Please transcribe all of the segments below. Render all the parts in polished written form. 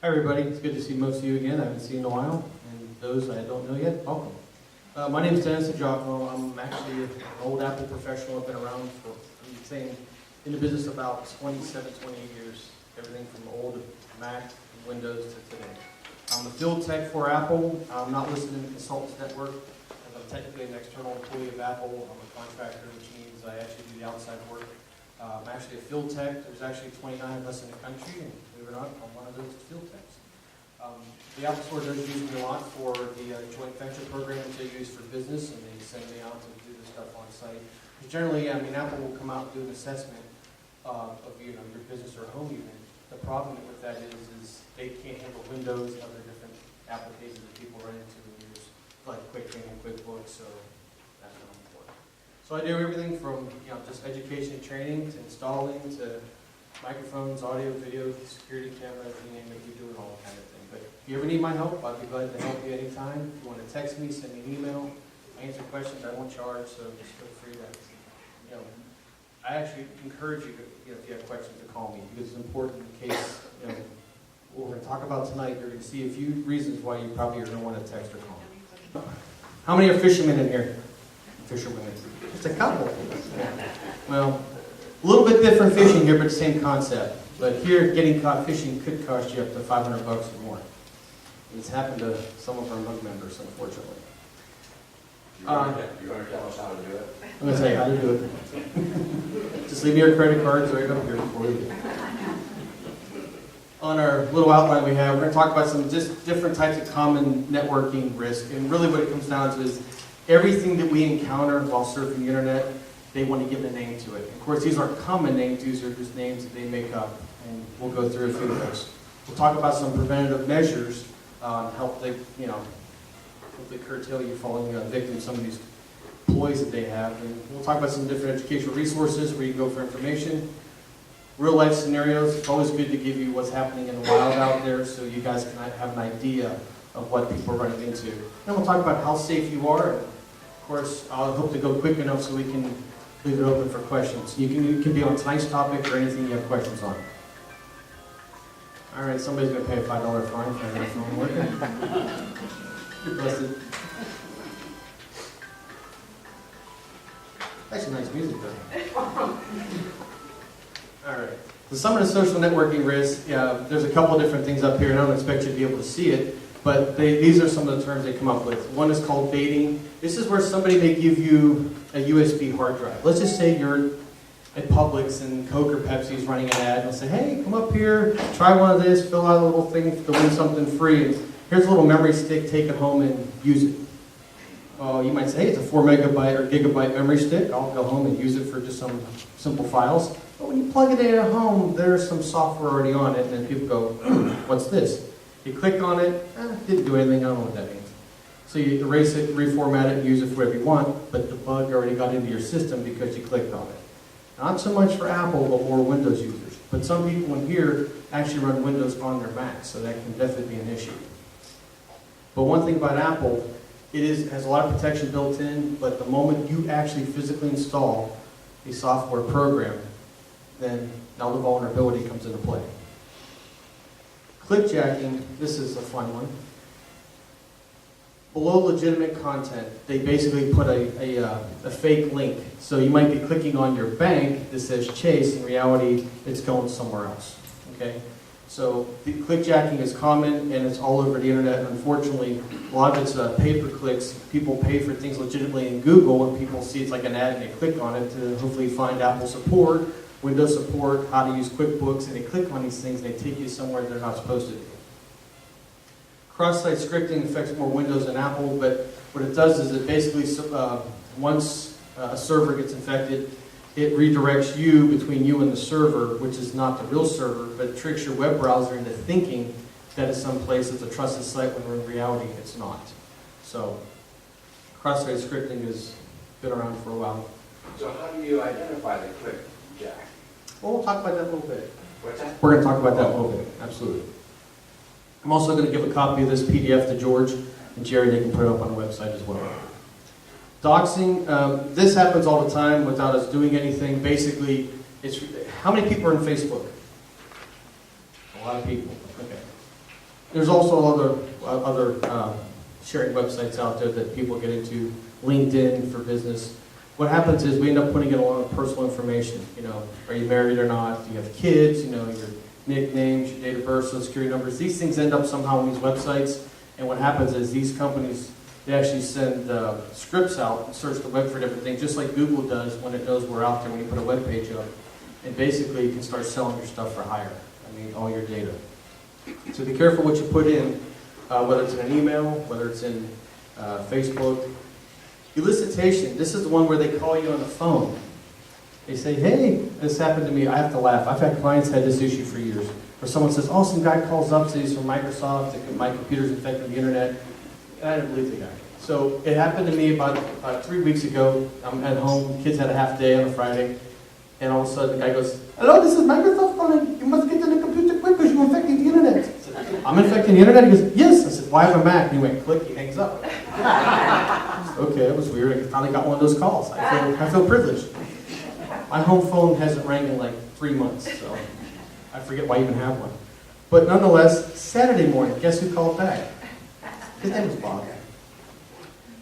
Hi everybody, it's good to see most of you again. I haven't seen in a while, and those I don't know yet, welcome. My name is DiGiacomo. I'm actually an old Apple professional. I've been around for, in the business about 27, 28 years. Everything from old Mac, Windows to today. I'm a field tech for Apple. I'm not listed in the Consultants Network, and I'm technically an external employee of Apple. I'm a contractor, which means I actually do the outside work. I'm actually a field tech. There's actually 29 of us in the country, and believe it or not, I'm one of those field techs. The Apple Store does use me a lot for the joint venture programs they use for business, and they send me out to do the stuff on site. Because generally, I mean, Apple will come out and do an assessment of your business or home unit. The problem with that is they can't handle Windows and other different applications that people run into and use, like QuickBooks and QuickBooks, so that's not important. So I do everything from just education and training to installing to microphones, audio, video, security cameras, you name it, we do it all kind of thing. But if you ever need my help, I'd be glad to help you anytime. If you want to text me, send me an email, answer questions, I won't charge, so just feel free to, I actually encourage you, if you have questions, to call me, because it's important in case, what we're going to talk about tonight, you're going to see a few reasons why you probably are going to want to text or call. How many are fishermen in here? Fisherwomen. Just a couple. Well, a little bit different fishing here, but the same concept. But here, getting caught fishing could cost you up to $500 or more. And it's happened to some of our NMUG members, unfortunately. You're going to tell us how to do it? I'm going to tell you how to do it. Just leave me your credit cards right up here before we do. On our little outline we have, we're going to talk about some just different types of common networking risk. And really what it comes down to is everything that we encounter while surfing the internet, they want to give a name to it. Of course, these aren't common names, these are just names that they make up. And we'll go through a few of those. We'll talk about some preventative measures help they, hopefully curtail you falling victim to some of these ploys that they have. And we'll talk about some different educational resources where you can go for information. Real life scenarios, it's always good to give you what's happening in the wild out there so you guys can have an idea of what people are running into. Then we'll talk about how safe you are. And of course, I'll hope to go quick enough so we can leave it open for questions. You can be on tonight's topic or anything you have questions on. All right, somebody's going to pay a $5 fine for their phone working. You're busted. That's nice music, though. All right. So some of the social networking risks, there's a couple different things up here, and I don't expect you to be able to see it, but these are some of the terms they come up with. One is called baiting. This is where somebody may give you a USB hard drive. Let's just say you're at Publix and Coke or Pepsi is running an ad, and they'll say, hey, come up here, try one of this, fill out a little thing to win something free. And here's a little memory stick, take it home and use it. You might say, hey, it's a 4 megabyte or gigabyte memory stick. I'll go home and use it for just some simple files. But when you plug it in at home, there's some software already on it, and then people go, what's this? You click on it, didn't do anything, I don't know what that means. So you erase it, reformat it, and use it for whatever you want, but the bug already got into your system because you clicked on it. Not so much for Apple, but more Windows users. But some people in here actually run Windows on their Mac, so that can definitely be an issue. But one thing about Apple, it has a lot of protection built in, but the moment you actually physically install a software program, then now the vulnerability comes into play. Clickjacking, this is a fun one. Below legitimate content, they basically put a fake link. So you might be clicking on your bank that says Chase, in reality it's going somewhere else. Okay? So the clickjacking is common and it's all over the internet, and unfortunately a lot of it's pay-per-clicks. People pay for things legitimately in Google and people see it's like an ad and they click on it to hopefully find Apple support, Windows support, how to use QuickBooks, and they click on these things and they take you somewhere they're not supposed to be. Cross-site scripting affects more Windows than Apple, but what it does is it basically, once a server gets infected, it redirects you between you and the server, which is not the real server, but it tricks your web browser into thinking that it's someplace that's a trusted site when in reality it's not. So cross-site scripting has been around for a while. So how do you identify the clickjack? Well, we'll talk about that a little bit. What's that? We're going to talk about that a little bit, absolutely. I'm also going to give a copy of this PDF to George and Jerry. They can put it up on the website as well. Doxing, this happens all the time without us doing anything. Basically, it's how many people are in Facebook? A lot of people. Okay. There's also other sharing websites out there that people get into, LinkedIn for business. What happens is we end up putting in a lot of personal information. You know, are you married or not? Do you have kids? You know, your nicknames, your date of birth, social security numbers. These things end up somehow on these websites. And what happens is these companies, they actually send scripts out and search the web for different things, just like Google does when it knows we're out there when you put a web page up. And basically, you can start selling your stuff for hire. I mean, all your data. So be careful what you put in, whether it's in an email, whether it's in Facebook. Elicitation, this is the one where they call you on the phone. They say, hey, this happened to me. I have to laugh. I've had clients had this issue for years. Or someone says, oh, some guy calls up, says he's from Microsoft, that my computer's infected the internet. And I didn't believe the guy. So it happened to me about 3 weeks ago. I'm at home, kids had a half day on a Friday. And all of a sudden the guy goes, hello, this is Microsoft calling. You must get to the computer quick because you're infecting the internet. I said, I'm infecting the internet? He goes, yes. I said, why have a Mac? And he went, click, he hangs up. Okay, that was weird. I finally got one of those calls. I feel privileged. My home phone hasn't rang in like 3 months, so I forget why I even have one. But nonetheless, Saturday morning, guess who called back? His name was Bob.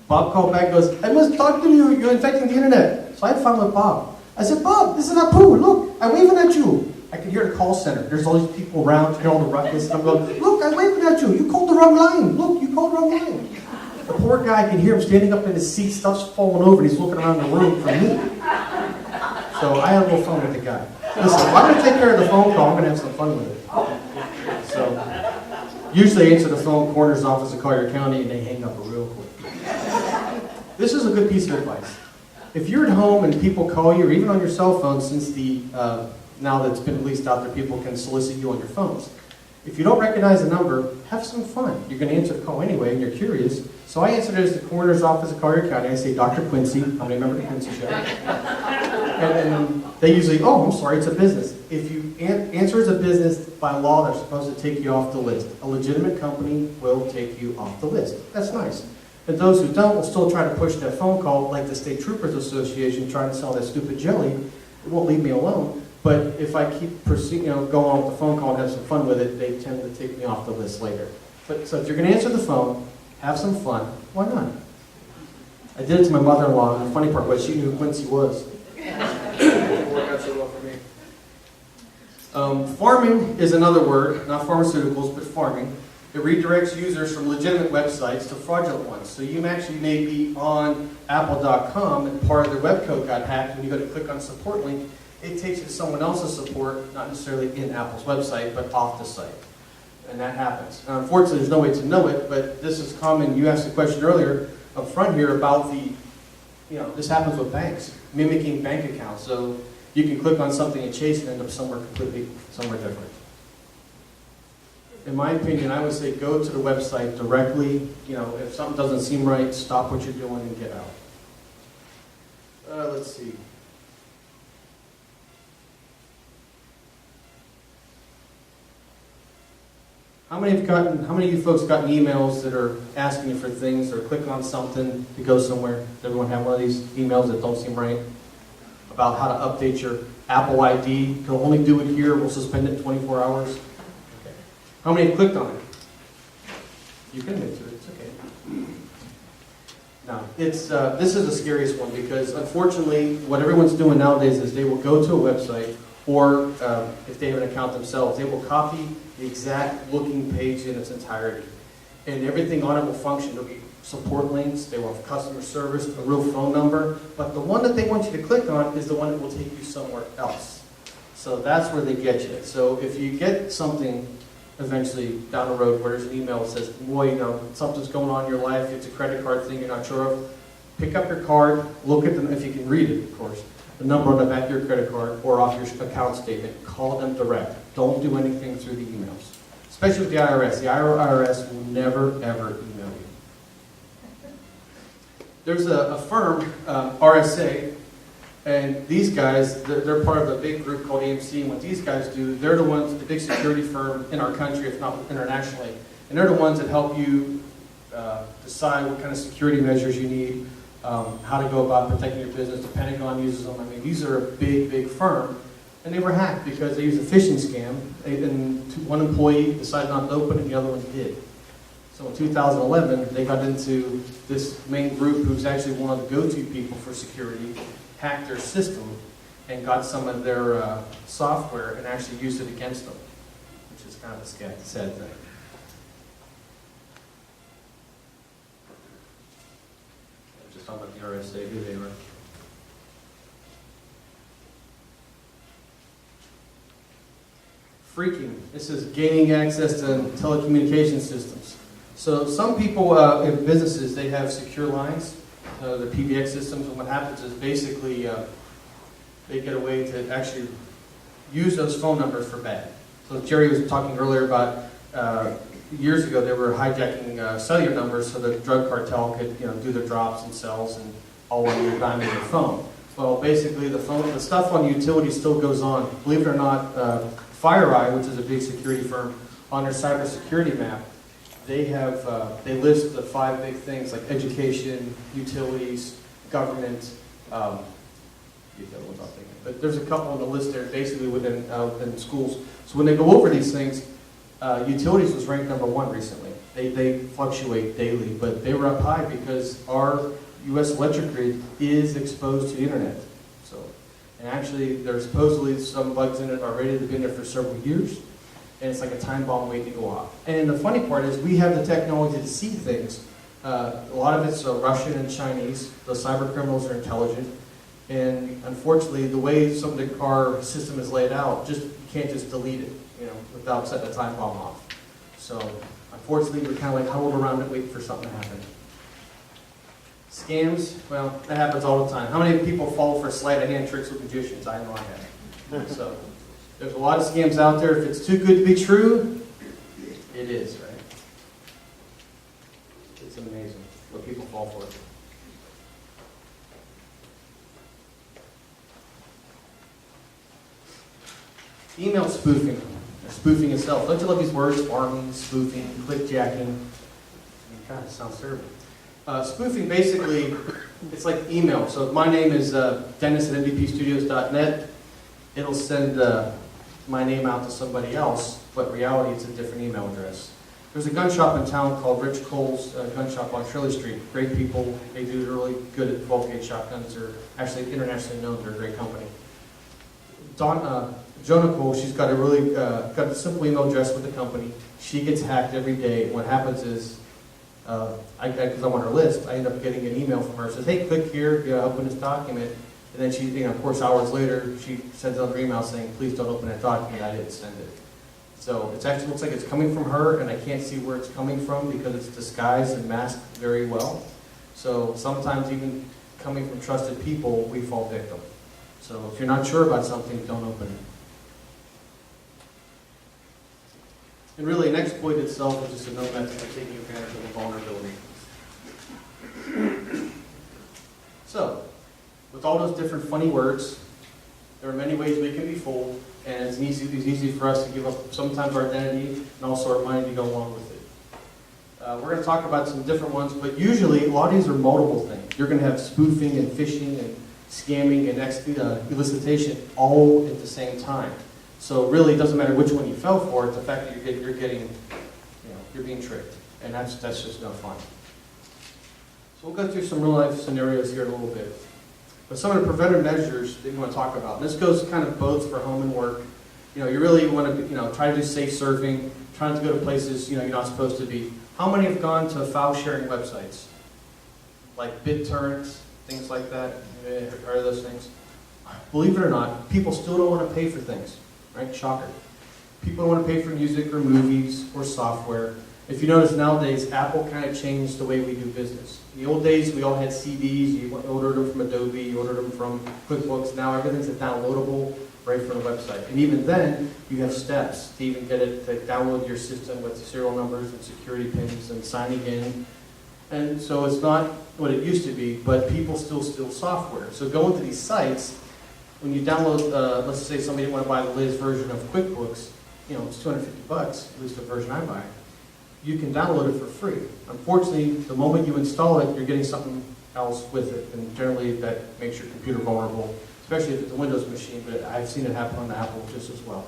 Bob called back and goes, I must talk to you. You're infecting the internet. So I had fun with Bob. I said, Bob, this is Apu. Look, I'm waving at you. I can hear the call center. There's all these people around, you hear all the ruckus. And I'm going, look, I'm waving at you. You called the wrong line. Look, you called the wrong line. The poor guy, I can hear him standing up in his seat, stuff's falling over, and he's looking around the room for me. So I had a little fun with the guy. Listen, if I'm going to take care of the phone call, I'm going to have some fun with it. So usually I answer the phone, coroner's office of Collier County, and they hang up real quick. This is a good piece of advice. If you're at home and people call you, or even on your cell phone, since the now that it's been released out there, people can solicit you on your phones. If you don't recognize the number, have some fun. You're going to answer the call anyway, and you're curious. So I answered it as the coroner's office of Collier County. I say, Dr. Quincy. How many remember the Quincy show? And they usually, oh, I'm sorry, it's a business. If you answer as a business, by law, they're supposed to take you off the list. A legitimate company will take you off the list. That's nice. And those who don't will still try to push that phone call, like the State Troopers Association trying to sell that stupid jelly. It won't leave me alone. But if I keep going on with the phone call and have some fun with it, they tend to take me off the list later. But so if you're going to answer the phone, have some fun. Why not? I did it to my mother-in-law, and the funny part was she knew who Quincy was. It worked out so well for me. Farming is another word, not pharmaceuticals, but farming. It redirects users from legitimate websites to fraudulent ones. So you actually may be on apple.com and part of their web code got hacked. When you go to click on a support link, it takes you to someone else's support, not necessarily in Apple's website, but off the site. And that happens. Now, unfortunately, there's no way to know it, but this is common. You asked a question earlier up front here about this happens with banks, mimicking bank accounts. So you can click on something and chase and end up somewhere different. In my opinion, I would say go to the website directly. If something doesn't seem right, stop what you're doing and get out. Let's see. How many of you folks gotten emails that are asking you for things, or click on something to go somewhere? Does everyone have one of these emails that don't seem right? About how to update your Apple ID. You can only do it here. We'll suspend it in 24 hours. Okay. How many have clicked on it? You can admit to it. It's okay. Now, this is the scariest one, because unfortunately, what everyone's doing nowadays is they will go to a website, or if they have an account themselves, they will copy the exact looking page in its entirety. And everything on it will function. There'll be support links, they will have customer service, a real phone number, but the one that they want you to click on is the one that will take you somewhere else. So that's where they get you. So if you get something eventually down the road where there's an email that says, boy, something's going on in your life, it's a credit card thing you're not sure of, pick up your card, look at them, if you can read it, of course, the number on the back of your credit card or off your account statement. Call them direct. Don't do anything through the emails. Especially with the IRS. The IRS will never, ever email you. There's a firm, RSA, and these guys, they're part of a big group called AMC, and what these guys do, they're the ones, the big security firm in our country, if not internationally, and they're the ones that help you decide what kind of security measures you need, how to go about protecting your business. The Pentagon uses them. I mean, these are a big, big firm. And they were hacked because they used a phishing scam, and one employee decided not to open it, and the other one did. So in 2011, they got into this main group who's actually one of the go-to people for security, hacked their system, and got some of their software and actually used it against them, which is kind of a sad thing. Just talking about the RSA, who they were. Freaking. This is gaining access to telecommunication systems. So some people in businesses, they have secure lines, the PBX systems, and what happens is basically they get a way to actually use those phone numbers for bad. So Jerry was talking earlier about years ago they were hijacking cellular numbers so the drug cartel could do their drops and sells and all on your dime of your phone. Well, basically the stuff on utilities still goes on. Believe it or not, FireEye, which is a big security firm, on their cybersecurity map, they list the 5 big things like education, utilities, government. But there's a couple on the list there, basically within schools. So when they go over these things, utilities was ranked #1 recently. They fluctuate daily, but they were up high because our U.S. electric grid is exposed to the internet. So, and actually, there's supposedly some bugs in it already. They've been there for several years, and it's like a time bomb waiting to go off. And the funny part is, we have the technology to see things. A lot of it's Russian and Chinese. The cyber criminals are intelligent. And unfortunately, the way some of our system is laid out, you can't just delete it, without setting a time bomb off. So unfortunately, we're kind of like huddled around it, waiting for something to happen. Scams, well, that happens all the time. How many people fall for sleight of hand tricks with magicians? I know I have. So there's a lot of scams out there. If it's too good to be true, it is, right? It's amazing what people fall for. Email spoofing, or spoofing itself. Don't you love these words? Farming, spoofing, clickjacking. God, it sounds terrible. Spoofing, basically, it's like email. So if my name is Dennis@MVPstudios.net, it'll send my name out to somebody else, but in reality it's a different email address. There's a gun shop in town called Rich Cole's Gun Shop on Shirley Street. Great people. They do really good at 12-gauge shotguns. They're actually internationally known. They're a great company. Jonah Cole, she's got got a simple email address with the company. She gets hacked every day. What happens is, because I'm on her list, I end up getting an email from her. It says, hey, click here, open this document. And then she, of course, hours later, she sends another email saying, please don't open that document, I didn't send it. So it actually looks like it's coming from her, and I can't see where it's coming from because it's disguised and masked very well. So sometimes even coming from trusted people, we fall victim. So if you're not sure about something, don't open it. And really, an exploit itself is just a known method of taking advantage of a vulnerability. So, with all those different funny words, there are many ways we can be fooled, and it's easy for us to give up sometimes our identity and also our money to go along with it. We're going to talk about some different ones, but usually a lot of these are multiple things. You're going to have spoofing and phishing and scamming and elicitation all at the same time. So really, it doesn't matter which one you fell for. It's the fact that you're being tricked, and that's just no fun. So we'll go through some real life scenarios here in a little bit. But some of the preventive measures that we want to talk about, and this goes kind of both for home and work. You really want to try to do safe surfing, trying to go to places you're not supposed to be. How many have gone to file sharing websites like BitTorrent, things like that? Heard of those things? Believe it or not, people still don't want to pay for things. Right? Shocker. People don't want to pay for music or movies or software. If you notice nowadays, Apple kind of changed the way we do business. In the old days, we all had CDs. You ordered them from Adobe, you ordered them from QuickBooks. Now everything's downloadable right from the website. And even then, you have steps to even get it to download your system with serial numbers and security pins and signing in. And so it's not what it used to be, but people still steal software. So going to these sites, when you download, let's say somebody want to buy the latest version of QuickBooks, it's $250, at least the version I buy. You can download it for free. Unfortunately, the moment you install it, you're getting something else with it, and generally that makes your computer vulnerable to especially if it's a Windows machine, but I've seen it happen on the Apple just as well.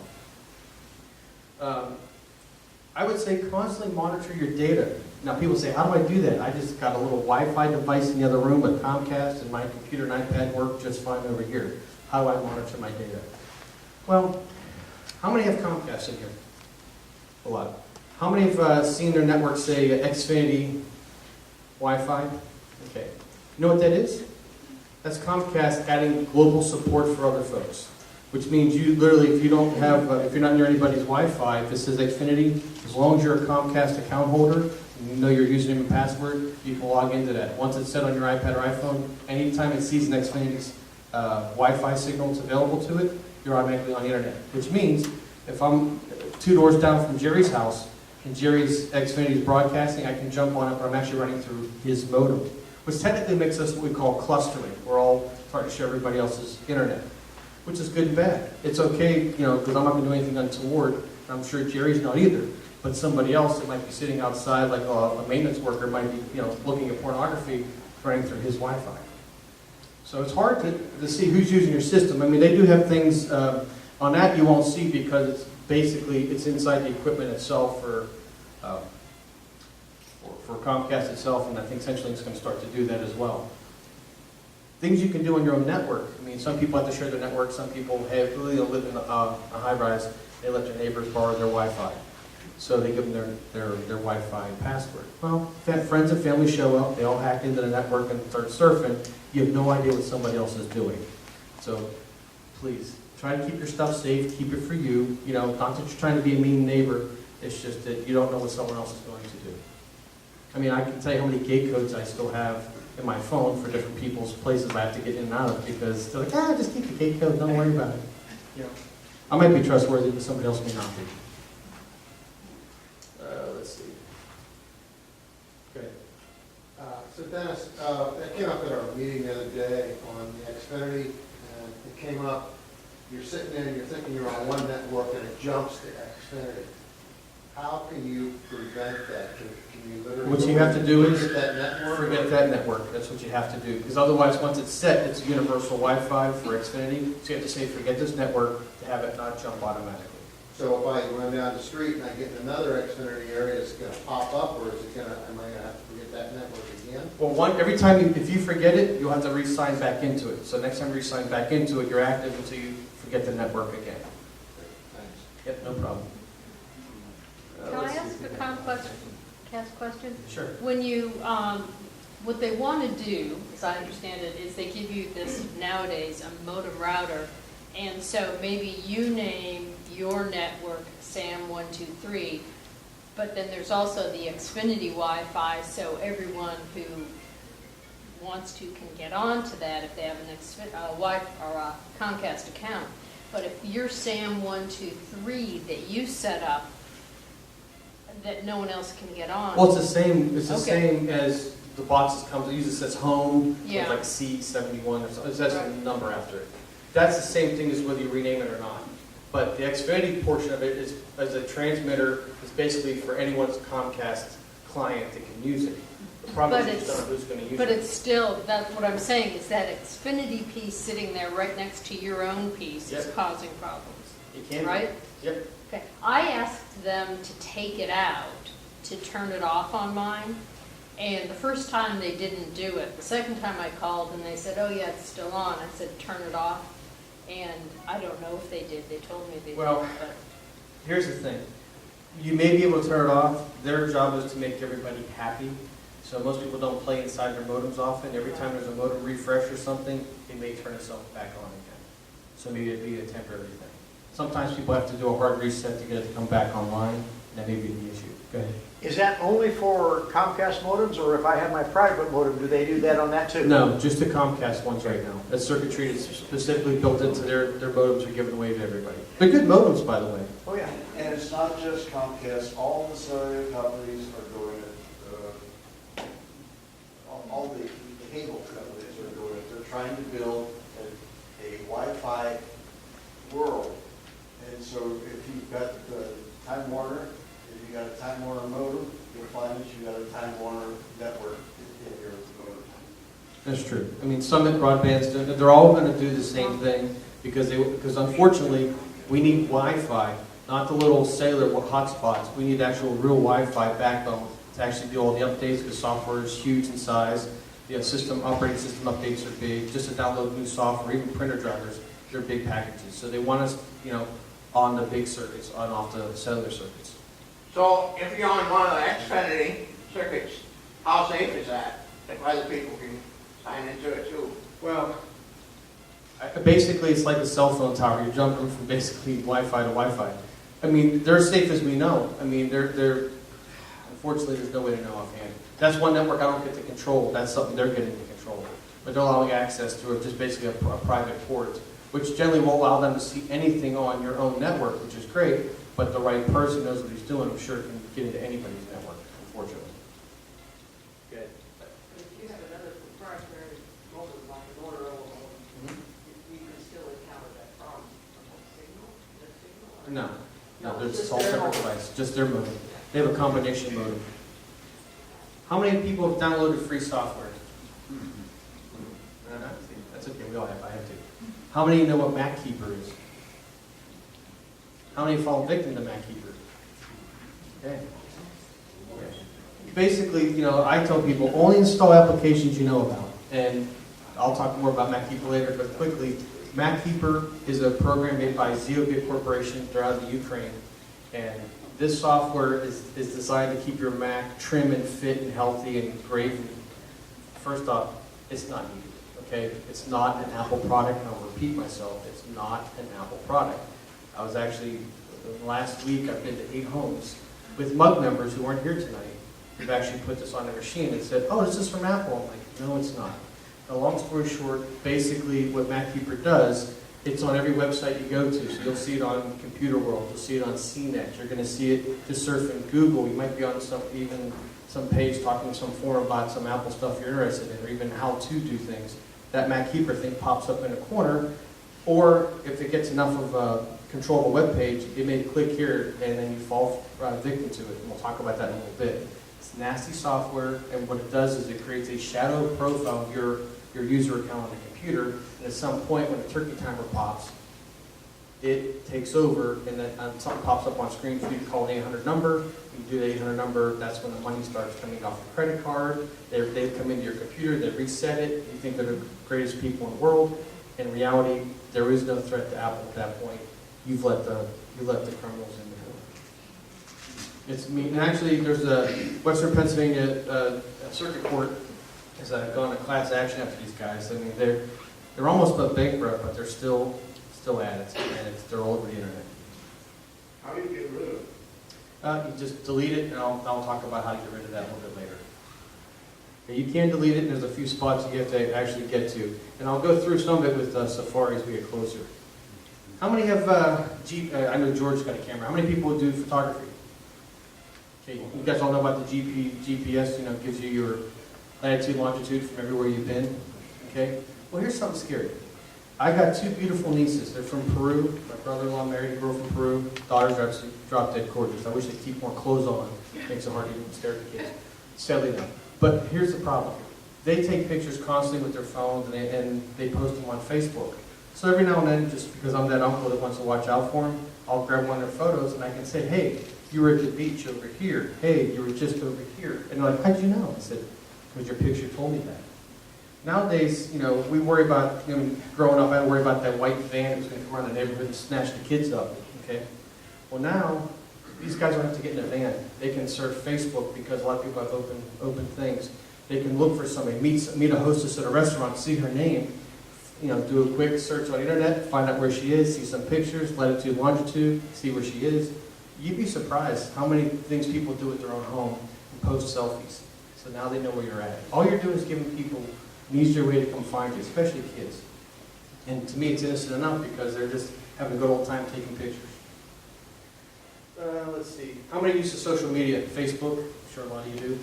I would say constantly monitor your data. Now people say, how do I do that? I just got a little Wi-Fi device in the other room with Comcast, and my computer and iPad work just fine over here. How do I monitor my data? Well, how many have Comcast in here? A lot. How many have seen their network say Xfinity Wi-Fi? Okay. You know what that is? That's Comcast adding global support for other folks. Which means you literally, if you don't have, if you're not near anybody's Wi-Fi, if it says Xfinity, as long as you're a Comcast account holder, and you know your username and password, you can log into that. Once it's set on your iPad or iPhone, anytime it sees an Xfinity's Wi-Fi signal that's available to it, you're automatically on the internet. Which means, if I'm 2 doors down from Jerry's house, and Jerry's Xfinity is broadcasting, I can jump on it, but I'm actually running through his modem. Which technically makes us what we call clustering. We're all trying to share everybody else's internet. Which is good and bad. It's okay, you know, because I'm not going to do anything untoward. I'm sure Jerry's not either. But somebody else that might be sitting outside, like a maintenance worker, might be, you know, looking at pornography running through his Wi-Fi. So it's hard to see who's using your system. I mean, they do have things on that you won't see because it's basically it's inside the equipment itself for Comcast itself, and I think CenturyLink's going to start to do that as well. Things you can do on your own network. I mean, some people have to share their network. Some people have really live in a high-rise. They let their neighbors borrow their Wi-Fi, so they give them their Wi-Fi password. Well, friends and family show up. They all hack into the network and start surfing. You have no idea what somebody else is doing. So, please try to keep your stuff safe. Keep it for you. You know, not that you're trying to be a mean neighbor. It's just that you don't know what someone else is going to do. I mean, I can tell you how many gate codes I still have in my phone for different people's places I have to get in and out of because they're like, just keep the gate code, don't worry about it. You know, I might be trustworthy, but somebody else may not be. Let's see. Okay. So Dennis, that came up at our meeting the other day on the Xfinity, and it came up, you're sitting there and you're thinking you're on one network and it jumps to Xfinity. How can you prevent that? Can you literally... What you have to do is that network? Forget that network. That's what you have to do. Because otherwise, once it's set, it's universal Wi-Fi for Xfinity. So you have to say, forget this network to have it not jump automatically. So if I run down the street and I get in another Xfinity area, is it going to pop up, or is it going to? Am I going to have to forget that network again? Well, every time if you forget it, you'll have to re-sign back into it. So next time you re-sign back into it, you're active until you forget the network again. Thanks. Yep, no problem. Can I ask a question? Sure. When you, what they want to do, as I understand it, is they give you this nowadays a modem router, and so maybe you name your network SAM123, but then there's also the Xfinity Wi-Fi, so everyone who wants to can get onto that if they have an Wi-Fi or a Comcast account. But if your SAM123 that you set up, that no one else can get on. Well, it's the same. It's the Okay. same as the boxes comes. It usually says home Yeah. with like C71 or something. It says a number after it. That's the same thing as whether you rename it or not. But the Xfinity portion of it is as a transmitter. It's basically for anyone's Comcast client that can use it. The problem But is you don't know who's going to use But it. it's still, that's what I'm saying, is that Xfinity piece sitting there right next to your own piece is Yep. causing problems, You can. right? Yep. Okay. I asked them to take it out, to turn it off on mine, and the first time they didn't do it. The second time I called and they said, oh yeah, it's still on. I said, turn it off, and I don't know if they did. They told me they Well, didn't, but Here's the thing. You may be able to turn it off. Their job is to make everybody happy. So most people don't play inside their modems often. Every time there's a modem refresh or something, it may turn itself back on again. So maybe it'd be a temporary thing. Sometimes people have to do a hard reset to get it to come back online, and that may be the issue. Go ahead. Is that only for Comcast modems, or if I have my private modem, do they do that on that too? No, just the Comcast ones right now. That circuitry is specifically built into their modems are given away to everybody. They're good modems, by the way. Oh, yeah. And it's not just Comcast, all the cellular companies are doing it. All the cable companies are doing it. They're trying to build a Wi-Fi world. And so if you've got Time Warner, if you got a Time Warner modem, you'll find that you got a Time Warner network in your modem. That's true. I mean, Summit Broadband's doing, they're all gonna do the same thing, because unfortunately, we need Wi-Fi, not the little cellular hotspots. We need actual real Wi-Fi backbone to actually do all the updates, because software is huge in size. The operating system updates are big, just to download new software, even printer drivers, they're big packages. So they want us, on the big circuits, on off the cellular circuits. So if you're on one of the Xfinity circuits, how safe is that? If other people can sign into it too? Well, basically, it's like a cell phone tower. You're jumping from basically Wi-Fi to Wi-Fi. I mean, they're as safe as we know. I mean, they're unfortunately, there's no way to know offhand. That's one network I don't get to control. That's something they're getting to control. But they're allowing access to just basically a private port, which generally won't allow them to see anything on your own network, which is great. But the right person knows what he's doing. I'm sure can get into anybody's network, unfortunately. Good. If you have another proprietary modem like an Motorola modem, you can still encounter that problem from that signal? No, there's all separate devices, just their modem. They have a combination modem. How many people have downloaded free software? No, that's okay, we all have, I have to. How many know what MacKeeper is? How many fall victim to MacKeeper? Okay. Basically, I tell people, only install applications you know about. And I'll talk more about MacKeeper later, but quickly, MacKeeper is a program made by Zeobit Corporation. They're out of the Ukraine. And this software is designed to keep your Mac trim and fit and healthy and great. First off, it's not needed, okay? It's not an Apple product, and I'll repeat myself, it's not an Apple product. I was actually, last week, I've been to 8 homes with MUG members who aren't here tonight. They've actually put this on their machine and said, oh, this is from Apple. I'm like, no, it's not. Now, long story short, basically what MacKeeper does, it's on every website you go to. So you'll see it on Computer World, you'll see it on CNET, you're going to see it just surfing Google. You might be on some page talking to some forum about some Apple stuff you're interested in, or even how to do things. That MacKeeper thing pops up in a corner, or if it gets enough of a control of a web page, it may click here and then you fall victim to it. And we'll talk about that in a little bit. It's nasty software, and what it does is it creates a shadow profile of your user account on the computer, and at some point when a turkey timer pops, it takes over, and then something pops up on screen for you to call an 800 number. You do the 800 number, that's when the money starts coming off the credit card. They come into your computer, they reset it, you think they're the greatest people in the world. In reality, there is no threat to Apple at that point. You've let the criminals in the door. It's me, and actually there's a Western Pennsylvania Circuit Court has gone to class action after these guys. I mean, they're almost bankrupt, but they're still at it, and they're all over the internet. How do you get rid of it? You just delete it, and I'll talk about how to get rid of that a little bit later. Okay, you can delete it, and there's a few spots you have to actually get to. And I'll go through some of it with Safari as we get closer. How many have, I know George's got a camera. How many people do photography? Okay, you guys all know about the GPS, gives you your latitude, longitude from everywhere you've been. Okay? Well, here's something scary. I got 2 beautiful nieces. They're from Peru. My brother-in-law married a girl from Peru. Daughters are actually drop-dead gorgeous. I wish they'd keep more clothes on. Makes it hard to even stare at the kids. Sadly, no. But here's the problem. They take pictures constantly with their phones, and they post them on Facebook. So every now and then, just because I'm that uncle that wants to watch out for them, I'll grab one of their photos, and I can say, hey, you were at the beach over here. Hey, you were just over here. And they're like, how'd you know? I said, because your picture told me that. Nowadays, we worry about, growing up, I had to worry about that white van that was going to come around the neighborhood and snatch the kids up, okay? Well, now, these guys don't have to get in a van. They can surf Facebook because a lot of people have open things. They can look for somebody, meet a hostess at a restaurant, see her name, do a quick search on the internet, find out where she is, see some pictures, latitude, longitude, see where she is. You'd be surprised how many things people do at their own home and post selfies. So now they know where you're at. All you're doing is giving people an easier way to come find you, especially kids. And to me, it's innocent enough because they're just having a good old time taking pictures. Let's see. How many use of social media? Facebook? I'm sure a lot of you do.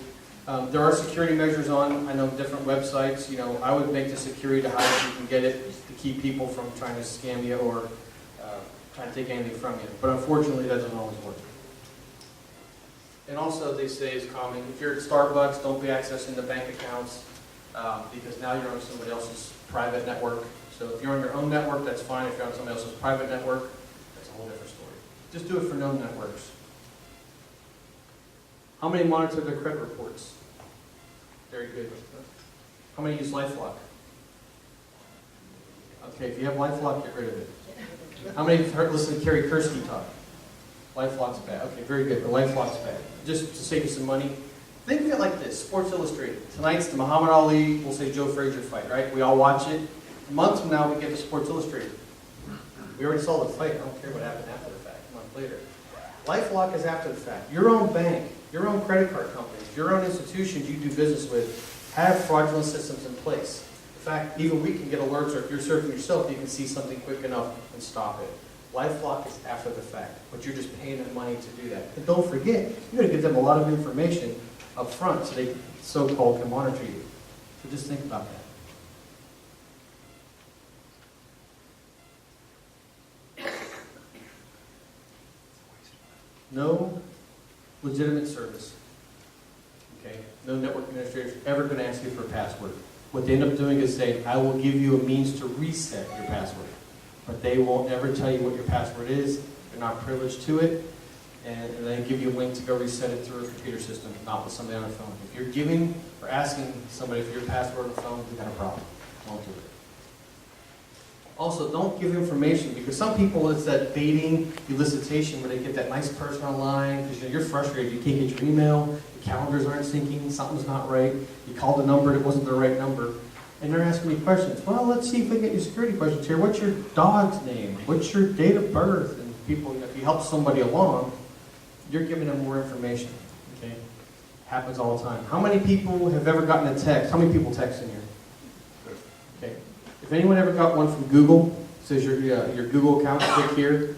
There are security measures on, I know, different websites. I would make the security the highest you can get it to keep people from trying to scam you or trying to take anything from you. But unfortunately, that doesn't always work. And also, they say is common, if you're at Starbucks, don't be accessing the bank accounts. because now you're on somebody else's private network. So if you're on your own network, that's fine. If you're on somebody else's private network, that's a whole different story. Just do it for known networks. How many monitor their credit reports? Very good. How many use LifeLock? Okay, if you have LifeLock, get rid of it. How many have heard, listen to Kerry Kursky talk? LifeLock's bad. Okay, very good. But LifeLock's bad. Just to save you some money, think of it like this. Sports Illustrated. Tonight's the Muhammad Ali, we'll say Joe Frazier fight, right? We all watch it. A month from now, we get to Sports Illustrated. We already saw the fight. I don't care what happened after the fact, a month later. LifeLock is after the fact. Your own bank, your own credit card companies, your own institutions you do business with have fraudulent systems in place. In fact, even we can get alerts, or if you're surfing yourself, you can see something quick enough and stop it. LifeLock is after the fact, but you're just paying them money to do that. And don't forget, you're going to give them a lot of information up front so they so-called can monitor you. So just think about that. No legitimate service. Okay? No network administrator is ever going to ask you for a password. What they end up doing is saying, I will give you a means to reset your password. But they won't ever tell you what your password is. They're not privileged to it. And they give you a link to go reset it through a computer system, not with somebody on a phone. If you're giving or asking somebody for your password on the phone, you've got a problem. Don't do it. Also, don't give information, because some people, it's that baiting elicitation where they get that nice person online because you're frustrated. You can't get your email, your calendars aren't syncing, something's not right. You called a number that wasn't the right number. And they're asking me questions. Well, let's see if we get your security questions here. What's your dog's name? What's your date of birth? And people, if you help somebody along, you're giving them more information. Okay? Happens all the time. How many people have ever gotten a text? How many people text in here? Okay. If anyone ever got one from Google, it says your Google account, click here.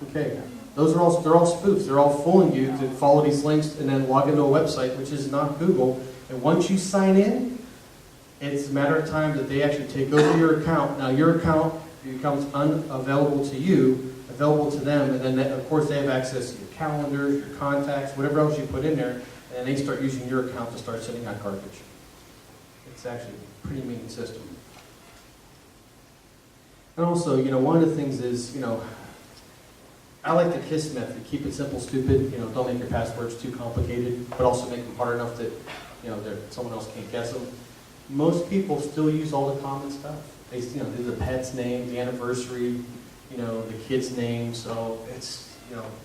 Okay. Those are they're all spoofs. They're all fooling you to follow these links and then log into a website, which is not Google. And once you sign in, it's a matter of time that they actually take over your account. Now your account becomes unavailable to you, available to them, and then of course they have access to your calendars, your contacts, whatever else you put in there, and they start using your account to start sending out garbage. It's actually a pretty mean system. And also, one of the things is, I like the KISS method. Keep it simple, stupid. Don't make your passwords too complicated, but also make them hard enough that, someone else can't guess them. Most people still use all the common stuff. They, do the pet's name, the anniversary, the kid's name. So it's,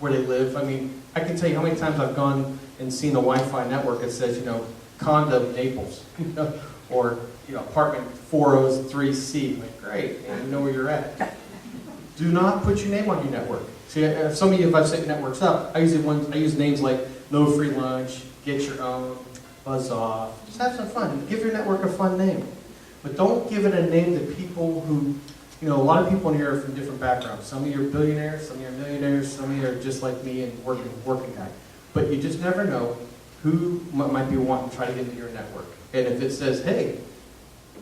where they live. I mean, I can tell you how many times I've gone and seen a Wi-Fi network that says, condo Naples, or, apartment 403C. Like, great, and you know where you're at. Do not put your name on your network. See, some of you, if I've set networks up, I use names like No Free Lunch, Get Your Own, Buzz Off. Just have some fun. Give your network a fun name. But don't give it a name to people who, a lot of people in here are from different backgrounds. Some of you are billionaires, some of you are millionaires, some of you are just like me and working guy. But you just never know who might be wanting to try to get into your network. And if it says, hey,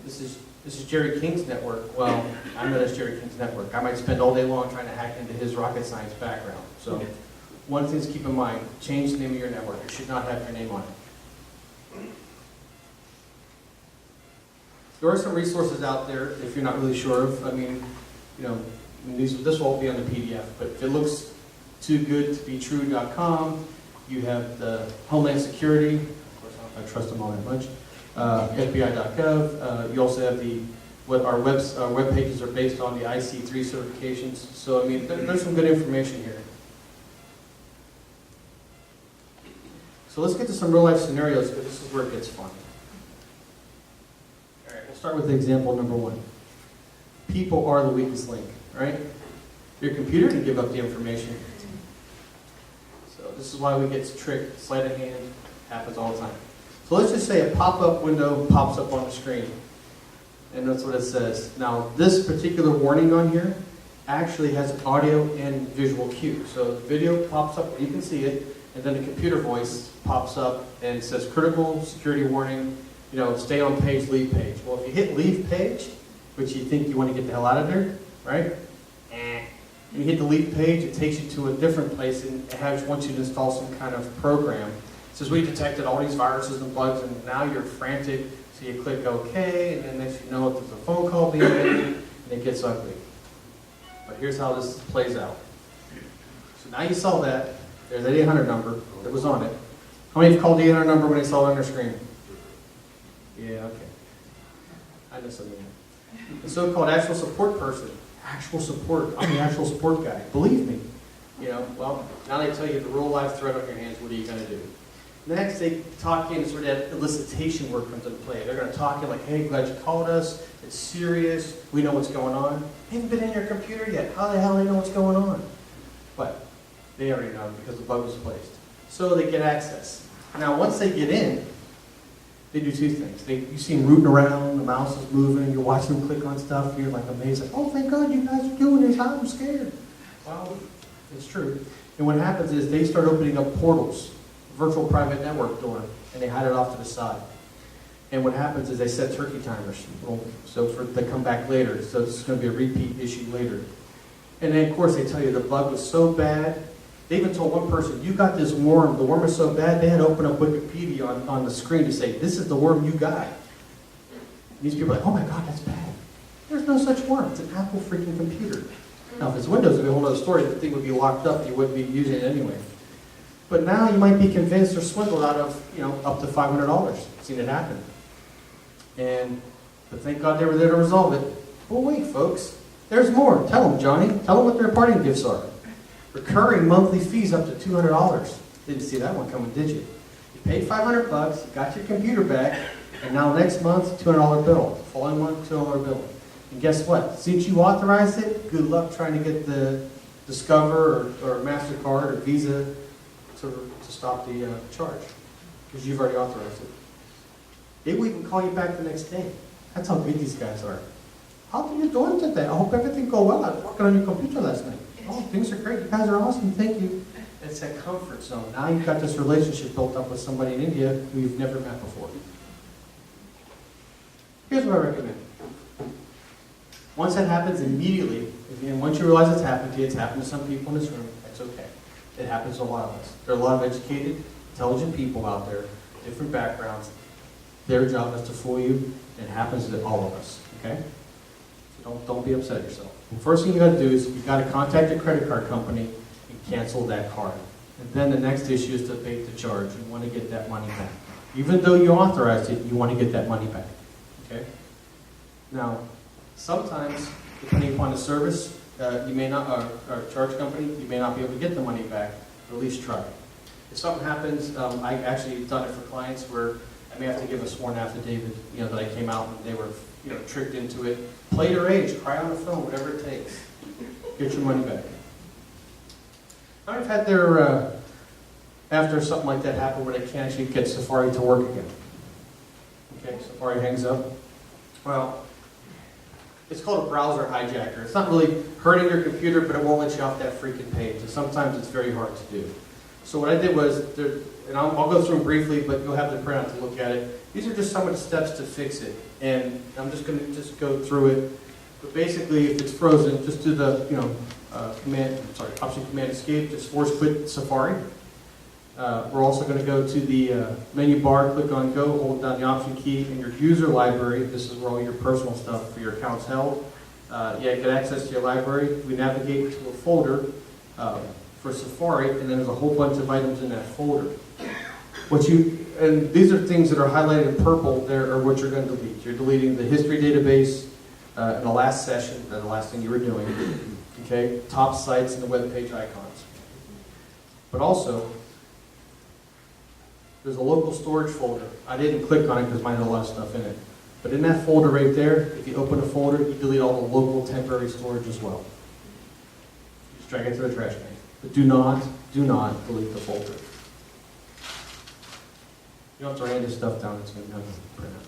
this is Jerry King's network, well, I know that's Jerry King's network. I might spend all day long trying to hack into his rocket science background. So one thing to keep in mind, change the name of your network. It should not have your name on it. There are some resources out there if you're not really sure of. I mean, this will all be on the PDF, but if it looks too good to be true.com, you have the Homeland Security, of course I don't know if I trust them all that much, FBI.gov. You also have what our web pages are based on, the IC3 certifications. So, I mean, there's some good information here. So let's get to some real life scenarios, because this is where it gets fun. All right, we'll start with example number 1. People are the weakest link, right? Your computer can give up the information. So this is why we get tricked, sleight of hand, happens all the time. So let's just say a pop-up window pops up on the screen. And that's what it says. Now, this particular warning on here actually has an audio and visual cue. So the video pops up, you can see it, and then the computer voice pops up and it says critical security warning, stay on page, leave page. Well, if you hit leave page, which you think you want to get the hell out of there, right? And you hit the leave page, it takes you to a different place and it wants you to install some kind of program. It says we detected all these viruses and bugs and now you're frantic, So you click OK, and then next thing you know, there's a phone call being made, and it gets ugly. But here's how this plays out. So now you saw that. There's that 800 number that was on it. How many have called the 800 number when they saw it on their screen? Yeah, okay. I know something. The so-called actual support person. Actual support. I'm the actual support guy. Believe me. You know, well, now they tell you the real life threat on your hands. What are you going to do? Next, they talk in, sort of that elicitation work comes into play. They're going to talk in like, hey, glad you called us. It's serious. We know what's going on. Haven't been in your computer yet. How the hell do they know what's going on? But they already know because the bug was placed. So they get access. Now, once they get in, they do two things. You see them rooting around, the mouse is moving, you're watching them click on stuff, you're like amazed, like, oh, thank God you guys are doing this, I'm scared. Well, it's true. And what happens is they start opening up portals, virtual private network door, and they hide it off to the side. And what happens is they set turkey timers, so they come back later, so this is going to be a repeat issue later. And then, of course, they tell you the bug was so bad. They even told one person, you got this worm. The worm is so bad, they had to open up Wikipedia on the screen to say, this is the worm you got. And these people are like, oh my God, that's bad. There's no such worm. It's an Apple freaking computer. Now, if it's Windows, it would be a whole other story. The thing would be locked up. You wouldn't be using it anyway. But now you might be convinced or swindled out of, up to $500. Seen it happen. But thank God they were there to resolve it. Well, wait, folks. There's more. Tell them, Johnny. Tell them what their parting gifts are. Recurring monthly fees up to $200. Didn't see that one coming, did you? You paid $500, you got your computer back, and now next month, $200 bill. Following month, $200 bill. And guess what? Since you authorized it, good luck trying to get the Discover or MasterCard or Visa to stop the charge, because you've already authorized it. They will even call you back the next day. That's how good these guys are. How are you doing today? I hope everything goes well. I was working on your computer last night. Oh, things are great. You guys are awesome. Thank you. It's that comfort zone. Now you've got this relationship built up with somebody in India who you've never met before. Here's what I recommend. Once that happens, immediately, and once you realize it's happened to you, it's happened to some people in this room, that's okay. It happens to a lot of us. There are a lot of educated, intelligent people out there, different backgrounds. Their job is to fool you, and it happens to all of us, okay? So don't be upset at yourself. The first thing you got to do is you got to contact your credit card company and cancel that card. And then the next issue is to pay the charge. You want to get that money back. Even though you authorized it, you want to get that money back. Okay? Now, sometimes, depending upon the service, you may not, or charge company, you may not be able to get the money back, but at least try. If something happens, I actually done it for clients where I may have to give a sworn affidavit, that I came out and they were, tricked into it. Play your age, cry on the phone, whatever it takes. Get your money back. I've had their, after something like that happened where they can't actually get Safari to work again. Okay, Safari hangs up. Well, it's called a browser hijacker. It's not really hurting your computer, but it won't let you off that freaking page. And sometimes it's very hard to do. So what I did was, and I'll go through them briefly, but you'll have the printout to look at it. These are just some of the steps to fix it. And I'm just going to go through it. But basically, if it's frozen, just do the, option command escape, just force quit Safari. We're also going to go to the menu bar, click on go, hold down the option key, and your user library. This is where all your personal stuff for your account's held. Get access to your library. We navigate to a folder for Safari, and then there's a whole bunch of items in that folder. And these are things that are highlighted in purple. There are what you're going to delete. You're deleting the history database and the last session, the last thing you were doing. Okay, top sites and the web page icons. But also, there's a local storage folder. I didn't click on it because mine had a lot of stuff in it. But in that folder right there, if you open a folder, you delete all the local temporary storage as well. Just drag it to the trash can. But do not delete the folder. You don't have to write this stuff down, it's going to have to print out.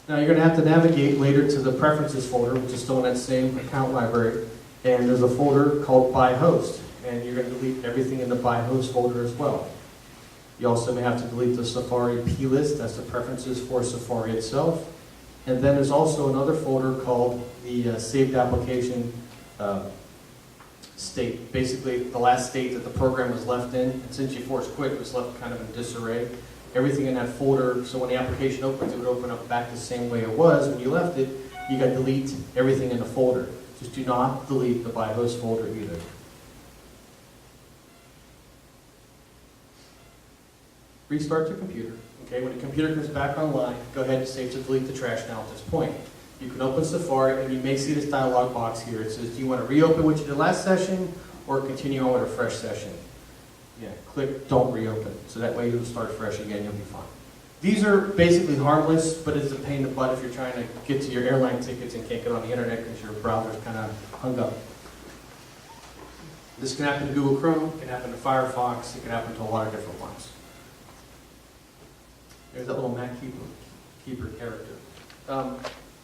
Now you're going to have to navigate later to the preferences folder, which is still in that same account library. And there's a folder called by host. And you're going to delete everything in the by host folder as well. You also may have to delete the Safari plist, that's the preferences for Safari itself. And then there's also another folder called the saved application state. Basically, the last state that the program was left in. And since you force quit, it was left kind of in disarray. everything in that folder, so when the application opens, it would open up back the same way it was when you left it. You got to delete everything in the folder. Just do not delete the by host folder either. Restart your computer. Okay, when the computer comes back online, go ahead and save to delete the trash now at this point. You can open Safari and you may see this dialog box here. It says, do you want to reopen what you did last session or continue on with a fresh session? Yeah, click don't reopen. So that way you'll start fresh again, you'll be fine. These are basically harmless, but it's a pain in the butt if you're trying to get to your airline tickets and can't get on the internet because your browser's kind of hung up. This can happen to Google Chrome, it can happen to Firefox, it can happen to a lot of different ones. There's that little Mac keeper character.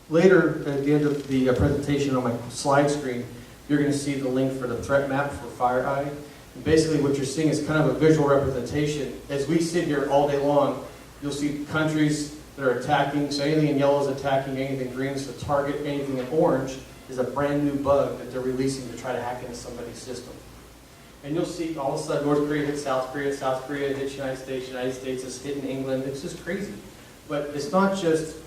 Later, at the end of the presentation on my slide screen, you're going to see the link for the threat map for FireEye. And basically what you're seeing is kind of a visual representation. As we sit here all day long, you'll see countries that are attacking, so anything in yellow is attacking, anything green is the target, anything in orange is a brand new bug that they're releasing to try to hack into somebody's system. And you'll see all of a sudden North Korea hits South Korea hits United States is hitting England. It's just crazy. But it's not just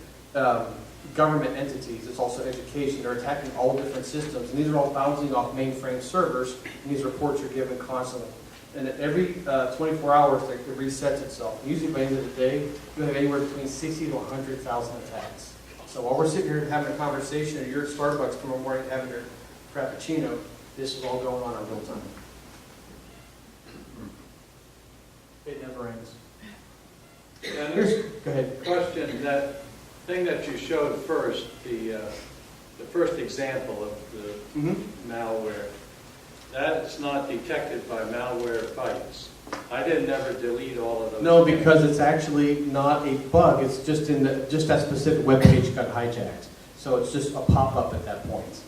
government entities, it's also education. They're attacking all different systems. And these are all bouncing off mainframe servers, and these reports are given constantly. And every 24 hours, it resets itself. Usually by the end of the day, you have anywhere between 60 to 100,000 attacks. So while we're sitting here having a conversation, or you're at Starbucks tomorrow morning having your Frappuccino, this is all going on in real time. It never ends. Go ahead. Question, that thing that you showed first, the first example of the malware, that's not detected by malware bytes. I didn't ever delete all of those. No, because it's actually not a bug. It's just just that specific web page got hijacked. So it's just a pop-up at that point.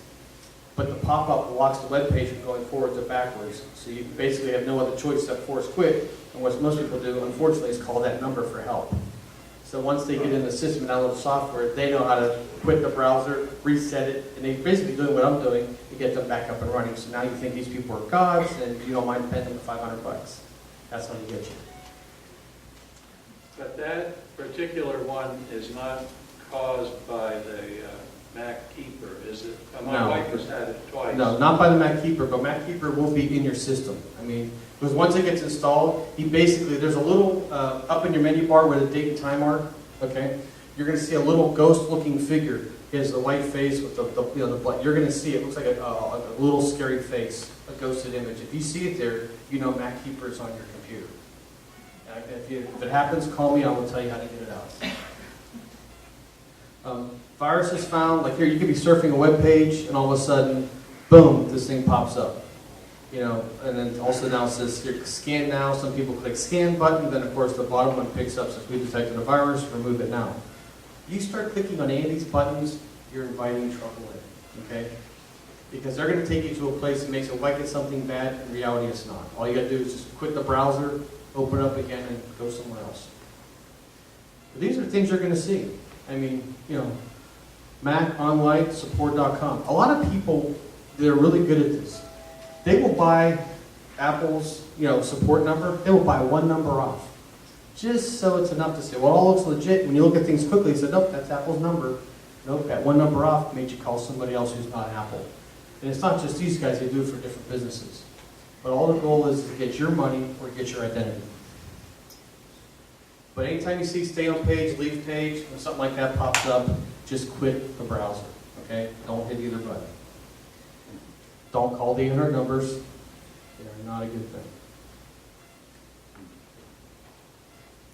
But the pop-up blocks the web page from going forwards or backwards. So you basically have no other choice except force quit. And what most people do, unfortunately, is call that number for help. So once they get in the system and download the software, they know how to quit the browser, reset it, and they're basically doing what I'm doing to get them back up and running. So now you think these people are gods, and you don't mind paying them $500. That's how you get you. But that particular one is not caused by the Mac Keeper, is it? My No. wife has had it twice. No, not by the Mac Keeper, but Mac Keeper will be in your system. I mean, because once it gets installed, there's a little, up in your menu bar where the date and time are, okay? You're going to see a little ghost-looking figure. It has the white face with the blood. You're going to see it looks like a little scary face, a ghosted image. If you see it there, you know Mac Keeper is on your computer. If it happens, call me. I will tell you how to get it out. Virus is found, like here, you could be surfing a web page, and all of a sudden, boom, this thing pops up. You know, and then also now it says here, scan now. Some people click scan button, then of course the bottom one picks up, since we detected a virus, remove it now. You start clicking on any of these buttons, you're inviting trouble in, okay? Because they're going to take you to a place that makes it like it's something bad, in reality it's not. All you got to do is just quit the browser, open it up again, and go somewhere else. But these are things you're going to see. I mean, you know, MacOnlineSupport.com. A lot of people, they're really good at this. They will buy Apple's, support number. They will buy one number off, just so it's enough to say, well, it all looks legit. When you look at things quickly, you say, nope, that's Apple's number. Nope, that one number off made you call somebody else who's not Apple. And it's not just these guys; they do it for different businesses. But all the goal is to get your money or get your identity. But anytime you see stay on page, leave page, when something like that pops up, just quit the browser, okay? Don't hit either button. Don't call the 800 numbers. They're not a good thing.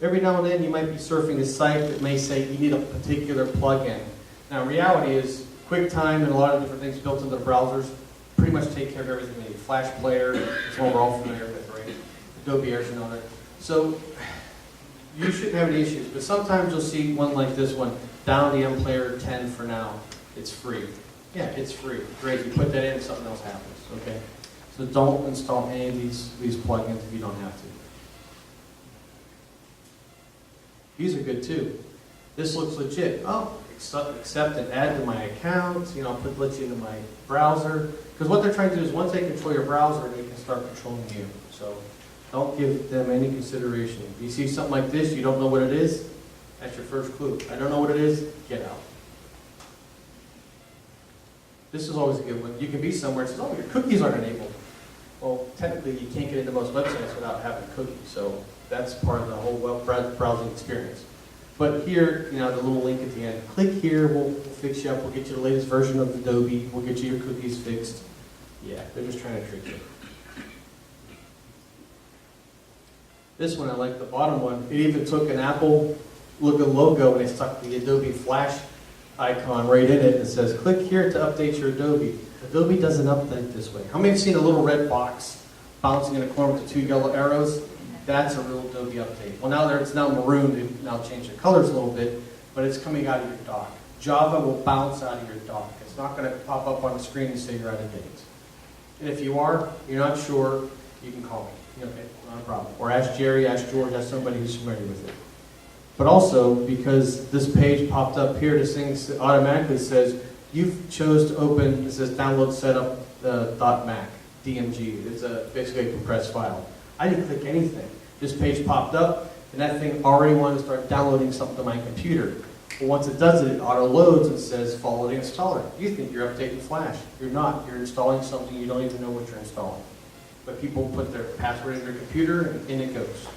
Every now and then you might be surfing a site that may say you need a particular plugin. Now reality is QuickTime and a lot of different things built into the browsers pretty much take care of everything they need. Flash Player, it's one we're all familiar with, right? Adobe Air's another. So you shouldn't have any issues, but sometimes you'll see one like this one, down the M-Player 10 for now. It's free. Yeah, it's free. Great, you put that in, something else happens, okay? So don't install any of these plugins if you don't have to. These are good too. This looks legit. Oh, accept and add to my account, let you into my browser. Because what they're trying to do is once they control your browser, they can start controlling you. So Don't give them any consideration. If you see something like this, you don't know what it is, that's your first clue. I don't know what it is, get out. This is always a good one. You can be somewhere and say, oh, your cookies aren't enabled. Well, technically, you can't get into most websites without having cookies, so that's part of the whole web browsing experience. But here, the little link at the end, click here, we'll fix you up, we'll get you the latest version of Adobe, we'll get you your cookies fixed. Yeah, they're just trying to trick you. This one, I like the bottom one. It even took an Apple looking logo and they stuck the Adobe Flash icon right in it and says, click here to update your Adobe. Adobe doesn't update this way. How many have seen a little red box bouncing in a corner with the 2 yellow arrows? That's a real Adobe update. Well, it's now maroon. They've now changed the colors a little bit, but it's coming out of your dock. Java will bounce out of your dock. It's not going to pop up on the screen and say you're out of date. And if you're not sure, you can call me. Okay, not a problem. Or ask Jerry, ask George, ask somebody who's familiar with it. But also, because this page popped up here, this thing automatically says, you've chose to open, it says download setup .mac, DMG. It's basically a compressed file. I didn't click anything. This page popped up, and that thing already wanted to start downloading something to my computer. But once it does it, it auto-loads and says, follow the installer. You think you're updating Flash. You're not. You're installing something you don't even know what you're installing. But people put their password in their computer, and in it goes.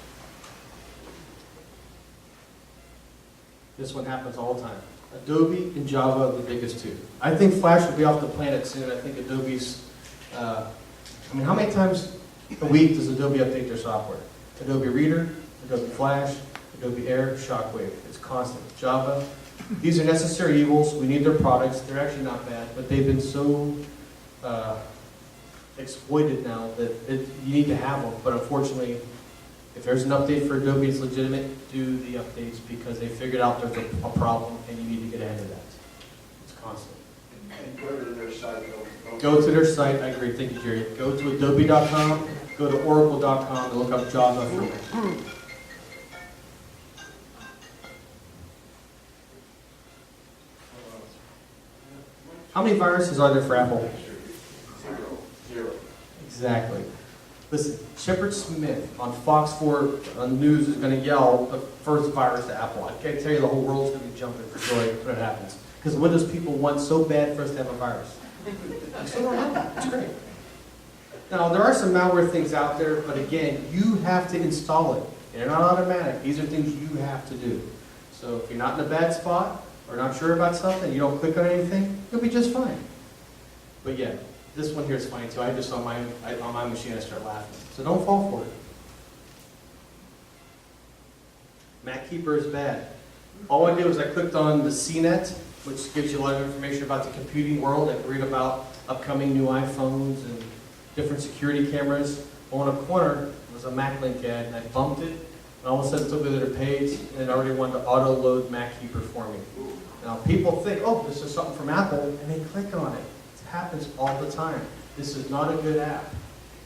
This one happens all the time. Adobe and Java are the biggest two. I think Flash will be off the planet soon. I think Adobe's, how many times a week does Adobe update their software? Adobe Reader, Adobe Flash, Adobe Air, Shockwave. It's constant. Java. These are necessary evils. We need their products. They're actually not bad, but they've been so exploited now that you need to have them. But unfortunately, if there's an update for Adobe, it's legitimate, do the updates because they figured out there's a problem and you need to get ahead of that. It's constant. And go to their site. Go to their site. I agree. Thank you, Jerry. Go to adobe.com, go to oracle.com and look up Java for me. How many viruses are there for Apple? Zero. Exactly. Listen, Shepard Smith on Fox 4 on news is going to yell the first virus to Apple. I can't tell you the whole world's going to be jumping for joy when it happens. Because Windows people want so bad for us to have a virus. I still don't know. It's great. Now, there are some malware things out there, but again, you have to install it. They're not automatic. These are things you have to do. So if you're not in a bad spot or not sure about something, you don't click on anything, you'll be just fine. But yeah. This one here is funny too. I just on my machine I start laughing. So don't fall for it. MacKeeper is bad. All I did was I clicked on the CNET, which gives you a lot of information about the computing world. I can read about upcoming new iPhones and different security cameras. On a corner was a MacLink ad, and I bumped it, and all of a sudden it took me to their page, and it already wanted to auto-load MacKeeper for me. Now people think, oh, this is something from Apple, and they click on it. Happens all the time. This is not a good app.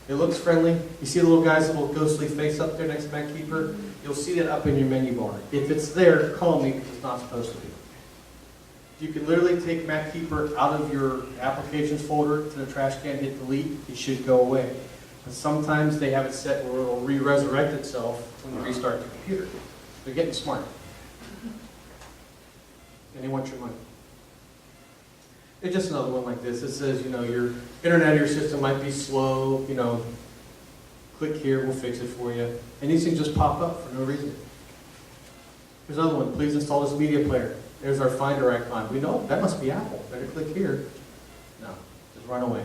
It looks friendly. You see the little guy's little ghostly face up there next to MacKeeper? You'll see that up in your menu bar. If it's there, call me because it's not supposed to be. You can literally take MacKeeper out of your applications folder to the trash can, hit delete, it should go away. But sometimes they have it set where it will re-resurrect itself when you restart the computer. They're getting smart. And they want your money. It's just another one like this. It says, your internet or your system might be slow, click here, we'll fix it for you. And these things just pop up for no reason. Here's another one. Please install this media player. There's our Finder icon. We know that must be Apple. Better click here. No, just run away.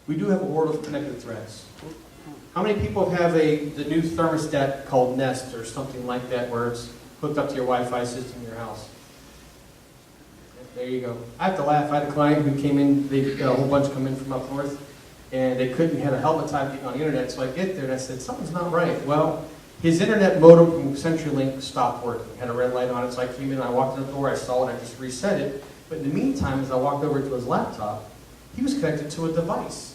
We do have a world of connected threads. How many people have the new thermostat called Nest or something like that where it's hooked up to your Wi-Fi system in your house? There you go. I have to laugh. I had a client who came in, they got a whole bunch come in from up north, and they couldn't have a hell of a time getting on the internet, so I get there and I said, something's not right. Well, his internet modem from CenturyLink stopped working. It had a red light on it, so I came in, I walked in the door, I saw it, I just reset it. But in the meantime, as I walked over to his laptop, he was connected to a device.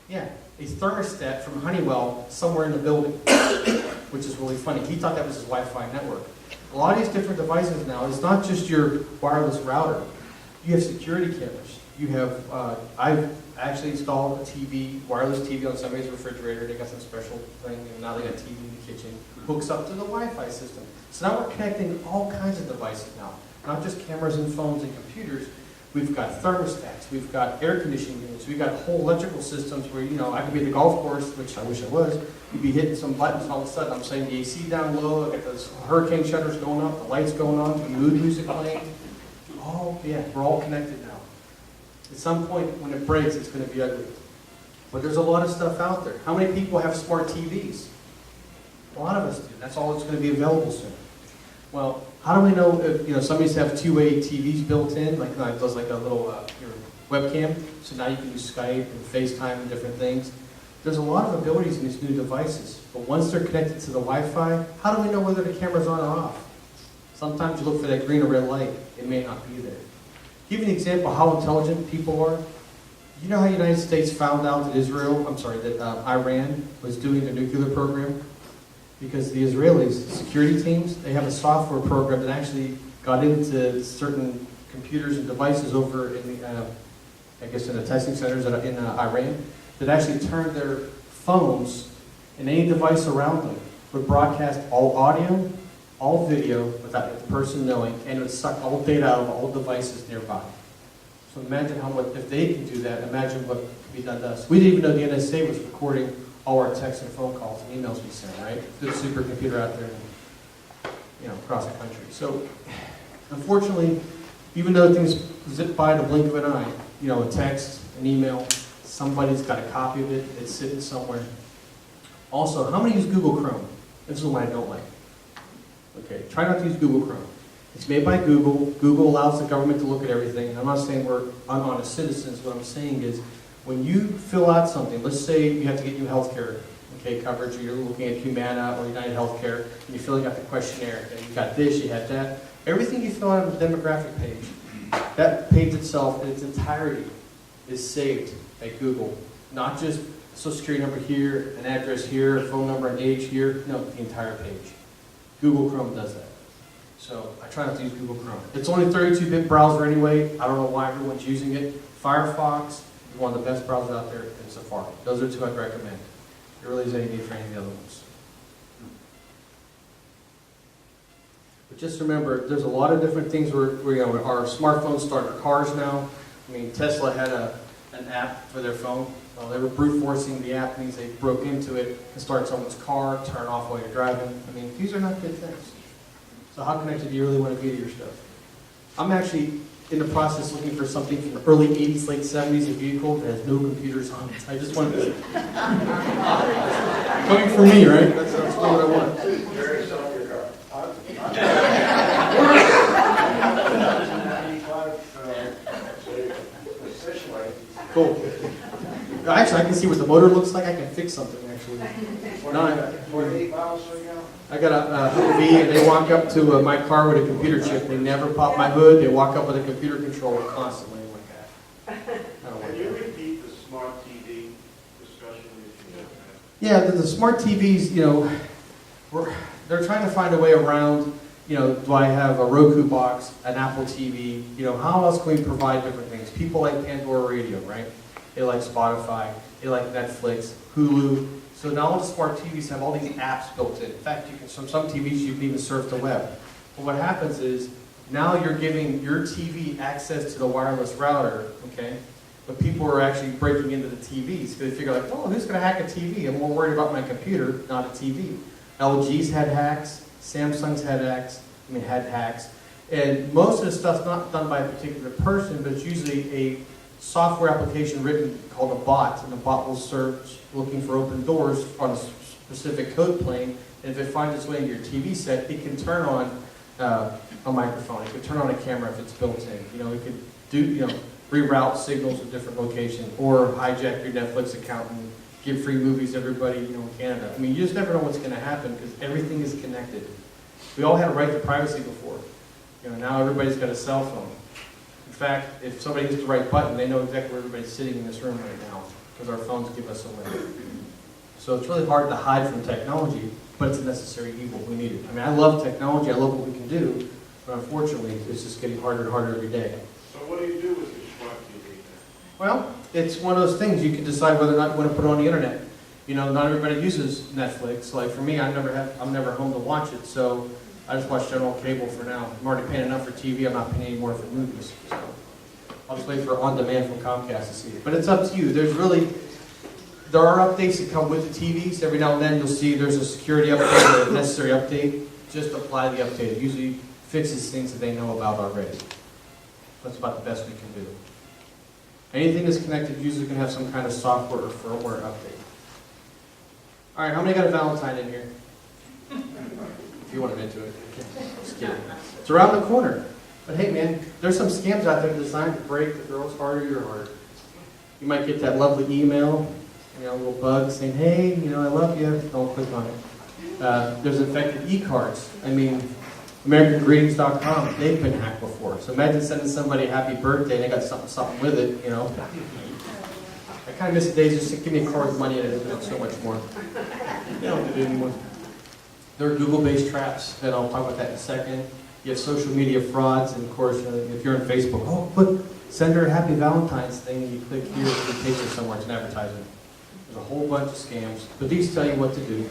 Yeah, a thermostat from Honeywell somewhere in the building, which is really funny. He thought that was his Wi-Fi network. A lot of these different devices now, it's not just your wireless router. You have security cameras. You have, I've actually installed a TV, wireless TV on somebody's refrigerator. They got some special thing, and now they got a TV in the kitchen. Hooks up to the Wi-Fi system. So now we're connecting all kinds of devices now, not just cameras and phones and computers. We've got thermostats, we've got air conditioning units, we've got whole electrical systems where, you know, I could be at the golf course, which I wish I was, you'd be hitting some buttons, all of a sudden I'm saying the AC down low, I got those hurricane shutters going up, the lights going on, the mood music playing. Oh, yeah, we're all connected now. At some point, when it breaks, it's going to be ugly. But there's a lot of stuff out there. How many people have smart TVs? A lot of us do. That's all that's going to be available soon. Well, how do we know if, you know, somebody's have two-way TVs built in, like does like a little your webcam, so now you can use Skype and FaceTime and different things. There's a lot of abilities in these new devices, but once they're connected to the Wi-Fi, how do we know whether the camera's on or off? Sometimes you look for that green or red light, it may not be there. Give you an example of how intelligent people are. You know how the United States found out that Iran was doing their nuclear program? Because the Israelis, security teams, they have a software program that actually got into certain computers and devices over in the, I guess in the testing centers in Iran, that actually turned their phones and any device around them would broadcast all audio, all video without the person knowing, and it would suck all data out of all devices nearby. So imagine how much, if they can do that, imagine what could be done to us. We didn't even know the NSA was recording all our texts and phone calls and emails we send, right? There's a supercomputer out there, you know, across the country. So, unfortunately, even though things zip by the blink of an eye, you know, a text, an email, somebody's got a copy of it, it's sitting somewhere. Also, how many use Google Chrome? This is one I don't like. Okay, try not to use Google Chrome. It's made by Google. Google allows the government to look at everything. And I'm not saying we're unhonest citizens. What I'm saying is, when you fill out something, let's say you have to get new health care coverage, or you're looking at Humana or United Healthcare, and you're filling out the questionnaire, and you got this, you had that. Everything you fill out on the demographic page, that page itself in its entirety is saved at Google. Not just a social security number here, an address here, a phone number, an age here. No, the entire page. Google Chrome does that. So I try not to use Google Chrome. It's only a 32-bit browser anyway. I don't know why everyone's using it. Firefox is one of the best browsers out there, and Safari. Those are two I'd recommend. There really isn't any need for any of the other ones. But just remember, there's a lot of different things where you know, our smartphones start our cars now. I mean, Tesla had an app for their phone. They were brute forcing the app, means they broke into it and started someone's car, turn off while you're driving. I mean, these are not good things. So how connected do you really want to be to your stuff? I'm actually in the process looking for something from the early 80s, late 70s, a vehicle that has no computers on it. I just want to... Coming from me, right? That's what I want. Jerry, sell your car. 95, Cool. Actually, I can see what the motor looks like. I can fix something, actually. 48 miles per gallon. I got a Humvee, and they walk up to my car with a computer chip. They never pop my hood. They walk up with a computer controller constantly. I'm like that. I don't like Can you that. repeat the smart TV discussion? Yeah, the smart TVs, you know, they're trying to find a way around, you know, do I have a Roku box, an Apple TV, you know, how else can we provide different things? People like Pandora Radio, right? They like Spotify, they like Netflix, Hulu. So now all the smart TVs have all these apps built in. In fact, you can, some TVs you can even surf the web. But what happens is, now you're giving your TV access to the wireless router, okay? But people are actually breaking into the TVs because they figure like, oh, who's going to hack a TV? I'm more worried about my computer, not a TV. LG's had hacks, Samsung's had hacks, and most of the stuff's not done by a particular person, but it's usually a software application written called a bot, and the bot will search looking for open doors on a specific code plane, and if it finds its way into your TV set, it can turn on a microphone, it can turn on a camera if it's built in. You know, it could do, you know, reroute signals to different locations, or hijack your Netflix account and give free movies to everybody, you know, in Canada. I mean, you just never know what's going to happen because everything is connected. We all had a right to privacy before. You know, now everybody's got a cell phone. In fact, if somebody hits the right button, they know exactly where everybody's sitting in this room right now because our phones give us away. So it's really hard to hide from technology, but it's a necessary evil. We need it. I mean, I love technology. I love what we can do, but unfortunately, it's just getting harder and harder every day. So what do you do with your smart TV then? Well, it's one of those things, you can decide whether or not you want to put it on the internet. You know, not everybody uses Netflix. Like for me, I'm never home to watch it, so I just watch general cable for now. I'm already paying enough for TV, I'm not paying any more for movies. So I'll just wait for on-demand from Comcast to see it. But it's up to you. There are updates that come with the TVs. Every now and then you'll see there's a security update or a necessary update. Just apply the update. It usually fixes things that they know about already. That's about the best we can do. Anything that's connected usually can have some kind of software or firmware update. All right, how many got a Valentine in here? If you want them into it. Just kidding. It's around the corner. But hey, man, there's some scams out there designed to break the girl's heart or your heart. You might get that lovely email, a little bug saying, hey, I love you. Don't click on it. There's infected e-cards. AmericanGreetings.com, they've been hacked before. So imagine sending somebody a happy birthday and they got something with it, I kind of miss the days just give me a card with money in it, it's so much more. They don't do it anymore. There are Google-based traps, and I'll talk about that in a second. You have social media frauds, and of course, if you're on Facebook, oh, look, send her a happy Valentine's thing, and you click here, it takes you somewhere, it's an advertisement. There's a whole bunch of scams, but these tell you what to do.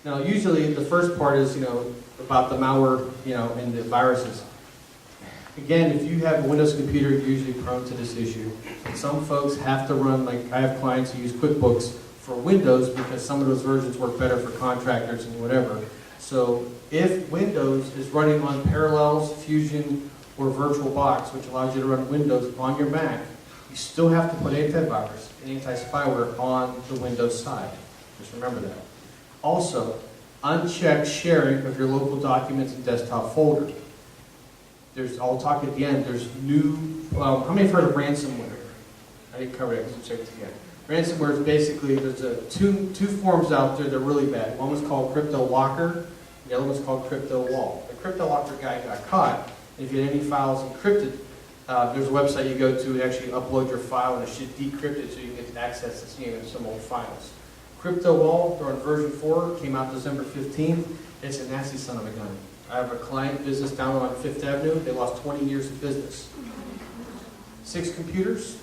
Now, usually the first part is, about the malware, and the viruses. Again, if you have a Windows computer, you're usually prone to this issue. And some folks have to run, like I have clients who use QuickBooks for Windows because some of those versions work better for contractors and whatever. So if Windows is running on Parallels, Fusion, or VirtualBox, which allows you to run Windows on your Mac, you still have to put antivirus and anti-spyware on the Windows side. Just remember that. Also, uncheck sharing of your local documents and desktop folder. I'll talk at the end, there's how many have heard of ransomware? I didn't cover it because I checked it again. Ransomware is basically, there's two forms out there that are really bad. One was called Crypto Locker, the other one's called Crypto Wall. The Crypto Locker guy got caught, and if you had any files encrypted, there's a website you go to and actually upload your file and it should decrypt it so you can get access to some old files. Crypto Wall, they're on version 4, came out December 15th. It's a nasty son of a gun. I have a client business down on 5th Avenue. They lost 20 years of business. 6 computers,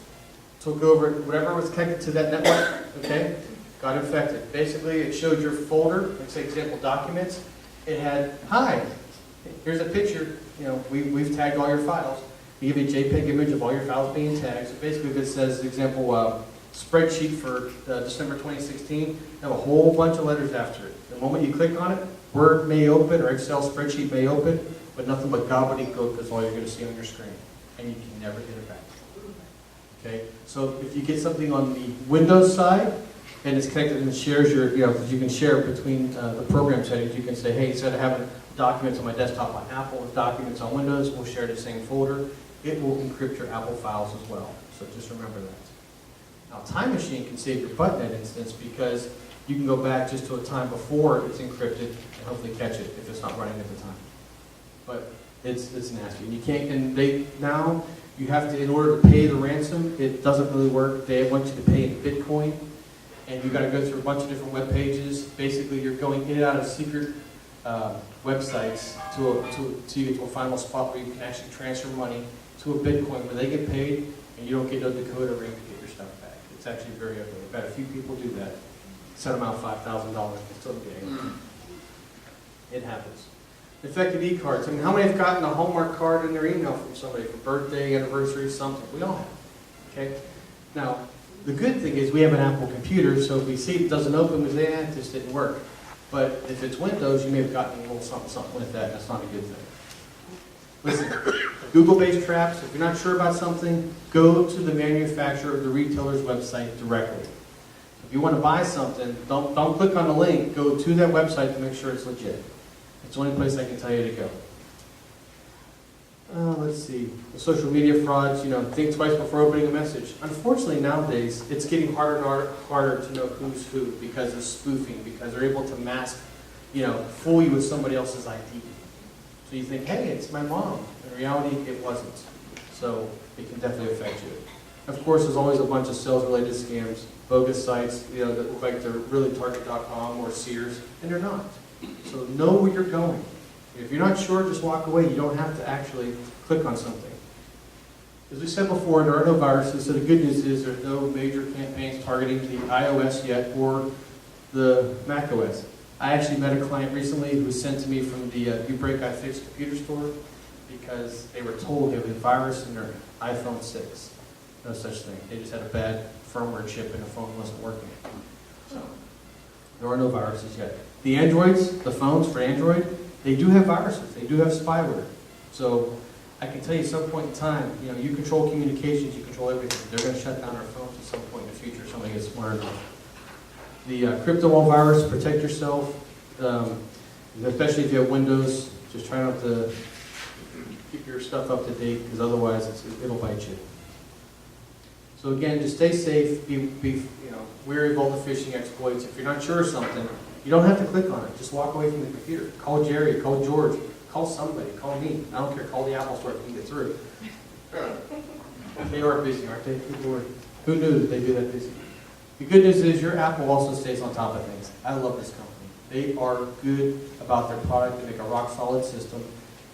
took over whatever was connected to that network, okay, got infected. Basically, it showed your folder, like say example documents. It had, hi, here's a picture, we've tagged all your files. We give you a JPEG image of all your files being tagged. So basically, if it says, example, spreadsheet for December 2016, you have a whole bunch of letters after it. The moment you click on it, Word may open or Excel spreadsheet may open, but nothing but gobbledygook is all you're going to see on your screen, and you can never get it back. Okay, so if you get something on the Windows side and it's connected and shares your, because you can share between the program settings, you can say, hey, instead of having documents on my desktop on Apple with documents on Windows, we'll share the same folder. It will encrypt your Apple files as well. So just remember that. Now, Time Machine can save your butt in that instance because you can go back just to a time before it's encrypted and hopefully catch it if it's not running at the time. But it's nasty. And you can't, now you have to, in order to pay the ransom, it doesn't really work. They want you to pay in Bitcoin, and you've got to go through a bunch of different web pages. Basically, you're going in and out of secret websites to get to a final spot where you can actually transfer money to a Bitcoin where they get paid, and you don't get no decoder ring to get your stuff back. It's actually very ugly. I've had a few people do that. Send them out $5,000, and still get it. It happens. Infected e-cards. How many have gotten a Hallmark card in their email from somebody for birthday, anniversary, something? We all have. Okay? Now, the good thing is we have an Apple computer, so if we see it doesn't open, we say, this didn't work. But if it's Windows, you may have gotten a little something with that, and that's not a good thing. Listen, Google-based traps, if you're not sure about something, go to the manufacturer or the retailer's website directly. If you want to buy something, don't click on the link. Go to that website to make sure it's legit. It's the only place I can tell you to go. Let's see. The social media frauds, think twice before opening a message. Unfortunately, nowadays, it's getting harder and harder to know who's who because of spoofing, because they're able to mask, fool you with somebody else's ID. So you think, hey, it's my mom. In reality, it wasn't. So it can definitely affect you. Of course, there's always a bunch of sales-related scams, bogus sites, that look like they're really Target.com or Sears, and they're not. So know where you're going. If you're not sure, just walk away. You don't have to actually click on something. As we said before, there are no viruses, so the good news is there's no major campaigns targeting the iOS yet or the macOS. I actually met a client recently who was sent to me from the Break I Fix computer store because they were told they had a virus in their iPhone 6. No such thing. They just had a bad firmware chip and the phone wasn't working. So there are no viruses yet. The Androids, the phones for Android, they do have viruses. They do have spyware. So I can tell you at some point in time, you control communications, you control everything. They're going to shut down our phones at some point in the future. Somebody gets smart enough. The crypto wall virus, protect yourself, especially if you have Windows. Just try not to keep your stuff up to date, because otherwise it'll bite you. So again, just stay safe. Be wary of all the phishing exploits. If you're not sure of something, you don't have to click on it. Just walk away from the computer. Call Jerry. Call George. Call somebody. Call me. I don't care. Call the Apple store if you can get through. They are busy, aren't they? Good Lord. Who knew that they'd be that busy? The good news is your Apple also stays on top of things. I love this company. They are good about their product. They make a rock-solid system.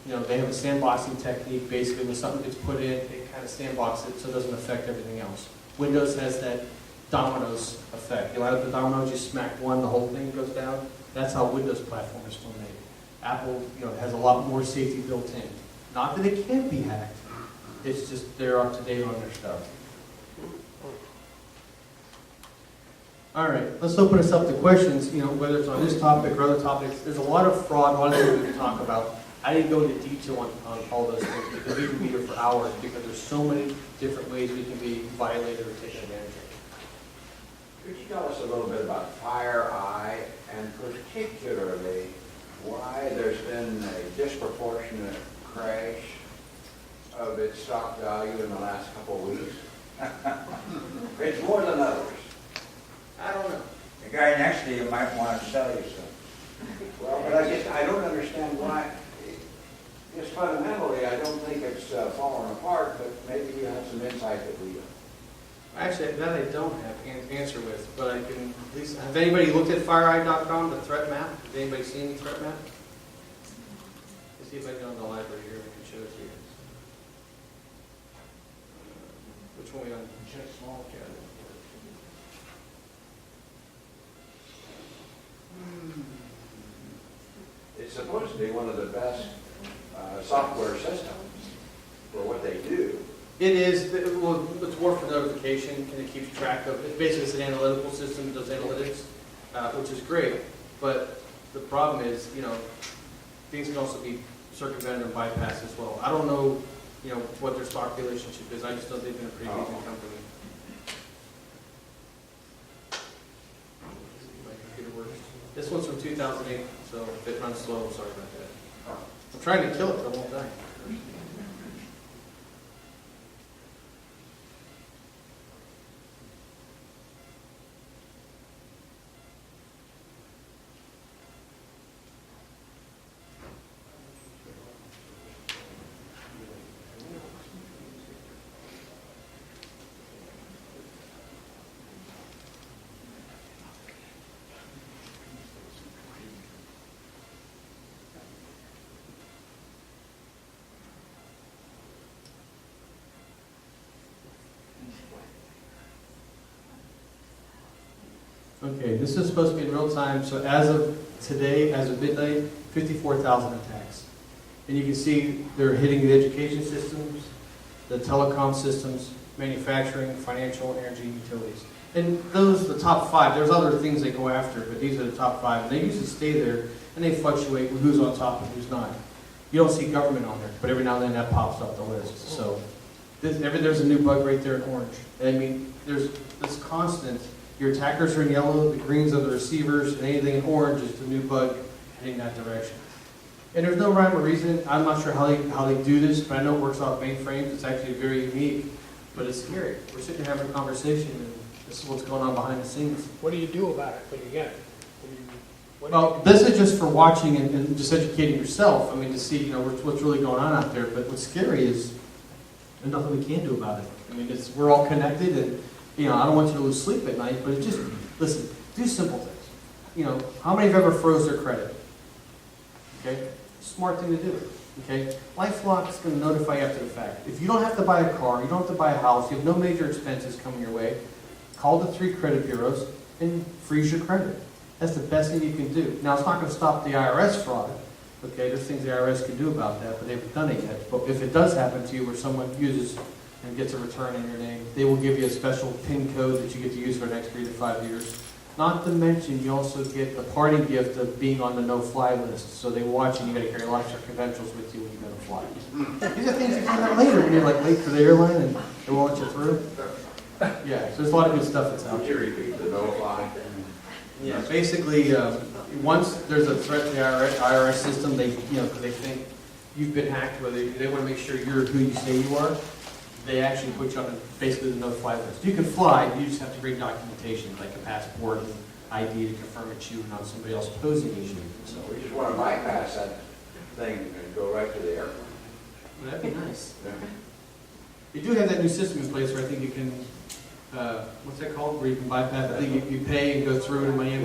They have a sandboxing technique. Basically, when something gets put in, they kind of sandbox it so it doesn't affect everything else. Windows has that dominoes effect. You light up the dominoes, you smack one, the whole thing goes down. That's how Windows platform is still made. Apple, has a lot more safety built in. Not that it can't be hacked. It's just they're up to date on their stuff. All right, let's open this up to questions, whether it's on this topic or other topics. There's a lot of fraud, a lot of things we can talk about. I didn't go into detail on all those things because we can be here for hours because there's so many different ways we can be violated or taken advantage of. Could you tell us a little bit about FireEye and particularly why there's been a disproportionate crash of its stock value in the last couple of weeks? It's more than others. I don't know. The guy next to you might want to sell you something. Well, but I don't understand why. Just fundamentally, I don't think it's falling apart, but maybe you have some insight that we don't. Actually, that I don't have an answer with, but I can at least. Have anybody looked at FireEye.com, the threat map? Has anybody seen the threat map? Let's see if I can go in the library here and I can show it to you. Which one we on? Check small cat. It's supposed to be one of the best software systems for what they do. It is. Well, it's more for notification, and it keeps track of. It basically is an analytical system that does analytics, which is great. But the problem is, things can also be circumvented and bypassed as well. I don't know, what their stock relationship is. I just know they've been a pretty decent company. My computer works. This one's from 2008, so if it runs slow, I'm sorry about that. I'm trying to kill it, but I won't die. Okay, this is supposed to be in real time, so as of today, as of midnight, 54,000 attacks. And you can see they're hitting the education systems, the telecom systems, manufacturing, financial, energy, utilities. And those are the top 5. There's other things they go after, but these are the top 5. And they usually stay there, and they fluctuate with who's on top and who's not. You don't see government on there, but every now and then that pops up the list. So there's a new bug right there in orange. And I mean, there's this constant. Your attackers are in yellow, the greens are the receivers, and anything in orange is the new bug heading that direction. And there's no rhyme or reason. I'm not sure how they do this, but I know it works off mainframes. It's actually very unique, but it's scary. We're sitting here having a conversation, and this is what's going on behind the scenes. What do you do about it when you get it? Well, this is just for watching and just educating yourself. I mean, to see what's really going on out there. But what's scary is there's nothing we can do about it. I mean, we're all connected, and I don't want you to lose sleep at night. But it's just listen, do simple things. How many have ever froze their credit? Okay, Smart thing to do, okay? LifeLock is going to notify you after the fact. If you don't have to buy a car, you don't have to buy a house, you have no major expenses coming your way, call the 3 credit bureaus and freeze your credit. That's the best thing you can do. Now, it's not going to stop the IRS fraud, okay? There's things the IRS can do about that, but they haven't done it yet. But if it does happen to you where someone uses and gets a return in your name, they will give you a special PIN code that you get to use for the next 3 to 5 years. Not to mention, you also get the party gift of being on the no-fly list. So they watch and you got to carry lots of credentials with you when you go to fly. These are things you find out later when you're like late for the airline and they won't let you through. Yeah, so there's a lot of good stuff that's out Would you there. repeat the no-fly? Yeah, basically, once there's a threat to the IRS system, they, they think you've been hacked, whether they want to make sure you're who you say you are. They actually put you on basically the no-fly list. You can fly, you just have to bring documentation like a passport and ID to confirm it's you and not somebody else posing as you. So We just want to bypass that thing and go right to the airport. that'd be nice. You do have that new system in place where I think you can, what's that called? Where you can bypass. I think you pay and go through to Miami.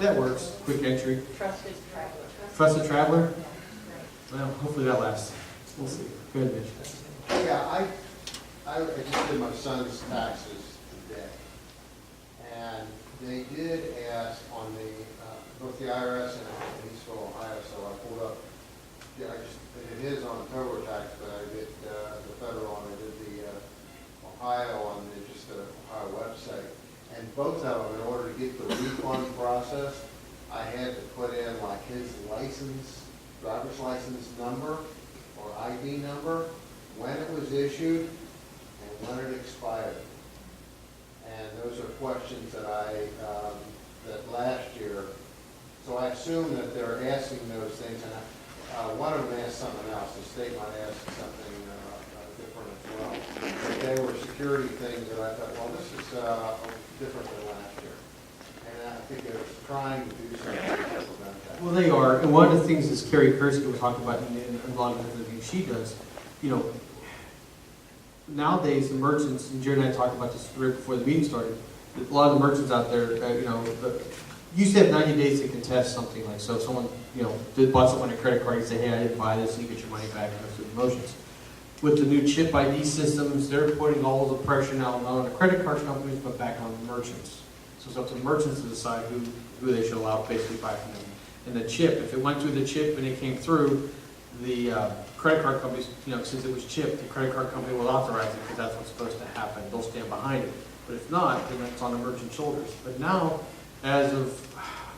That works. Quick entry. Trusted traveler. Trusted traveler. Well, hopefully that lasts. We'll see. Good, Mitch. Yeah, I just did my son's taxes today, and they did ask on both the IRS and Eastville, Ohio, so I pulled up, I did his on TurboTax, but I did the federal and I did the Ohio on just the Ohio website. And both of them, in order to get the refund process, I had to put in like his driver's license number or ID number, when it was issued, and when it expired. And those are questions that that last year, so I assume that they're asking those things, and one of them asked something else, the state might ask something different as well. But they were security things that I thought, well, this is different than last year. And I think they're trying to do something to prevent that. Well, they are. And one of the things is Carrie Kursky was talking about in a lot of the things she does, nowadays the merchants, and Jared and I talked about this right before the meeting started, a lot of the merchants out there, used to have 90 days to contest something like, so if someone, bought something on a credit card, you say, hey, I didn't buy this, and you get your money back and go through the motions. With the new chip ID systems, they're putting all the pressure now not on the credit card companies, but back on the merchants. So it's up to the merchants to decide who they should allow basically buy from them. And the chip, if it went through the chip and it came through, the credit card companies, since it was chipped, the credit card company will authorize it because that's what's supposed to happen. They'll stand behind it. But if not, then it's on the merchant shoulders. But now, as of,